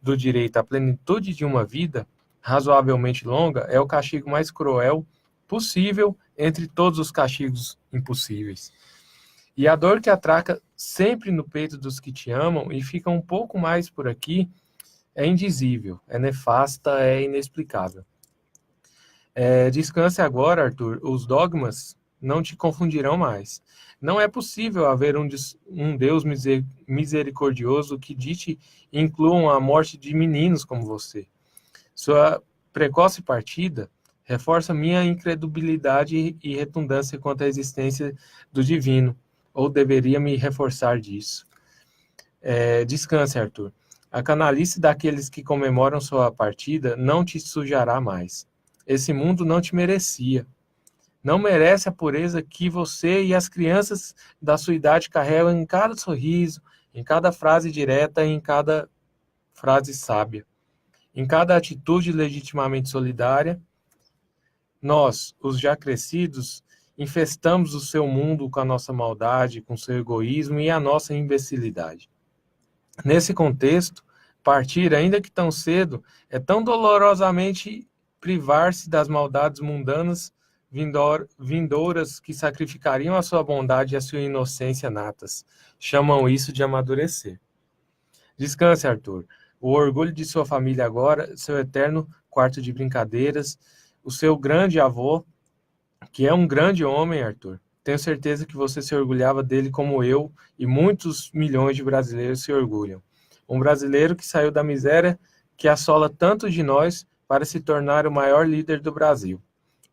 do direito à plenitude de uma vida razoavelmente longa é o castigo mais cruel possível entre todos os castigos impossíveis. E a dor que atraca sempre no peito dos que te amam e fica um pouco mais por aqui é indizível, é nefasta, é inexplicável. Descanse agora, Arthur. Os dogmas não te confundirão mais. Não é possível haver um Deus misericordioso que dite e incluam a morte de meninos como você. Sua precoce partida reforça minha incredulidade e retundância quanto à existência do divino, ou deveria me reforçar disso. Descanse, Arthur. A canalice daqueles que comemoram sua partida não te sujará mais. Esse mundo não te merecia. Não merece a pureza que você e as crianças da sua idade carregam em cada sorriso, em cada frase direta, em cada frase sábia, em cada atitude legitimamente solidária. Nós, os já crescidos, infestamos o seu mundo com a nossa maldade, com seu egoísmo e a nossa imbecilidade. Nesse contexto, partir, ainda que tão cedo, é tão dolorosamente privar-se das maldades mundanas vindouras que sacrificariam a sua bondade e a sua inocência natas. Chamam isso de amadurecer. Descanse, Arthur. O orgulho de sua família agora, seu eterno quarto de brincadeiras, o seu grande avô, que é um grande homem, Arthur. Tenho certeza que você se orgulhava dele como eu e muitos milhões de brasileiros se orgulham. Um brasileiro que saiu da miséria que assola tantos de nós para se tornar o maior líder do Brasil.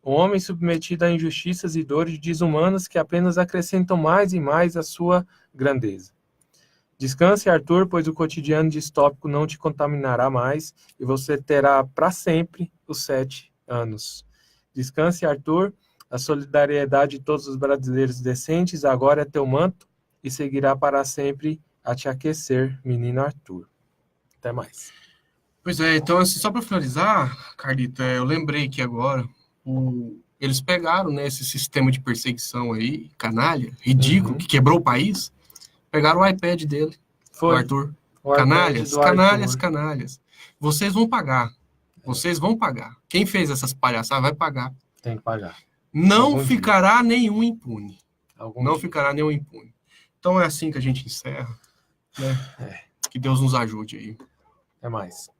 Um homem submetido a injustiças e dores desumanas que apenas acrescentam mais e mais a sua grandeza. Descanse, Arthur, pois o cotidiano distópico não te contaminará mais e você terá para sempre os 7 anos. Descanse, Arthur. A solidariedade de todos os brasileiros decentes agora é teu manto e seguirá para sempre a te aquecer, menino Arthur. Até mais. Pois é, então, assim, só para finalizar, Carlito, eu lembrei que agora eles pegaram, né, esse sistema de perseguição aí, canalha, ridículo, que quebrou o país, pegaram o iPad dele, o Arthur. Canalhas, canalhas, canalhas. Vocês vão pagar. Vocês vão pagar. Quem fez essas palhaçadas vai pagar. Tem que pagar. Não ficará nenhum impune. Não ficará nenhum impune. Então é assim que a gente encerra, né? Que Deus nos ajude aí. Até mais.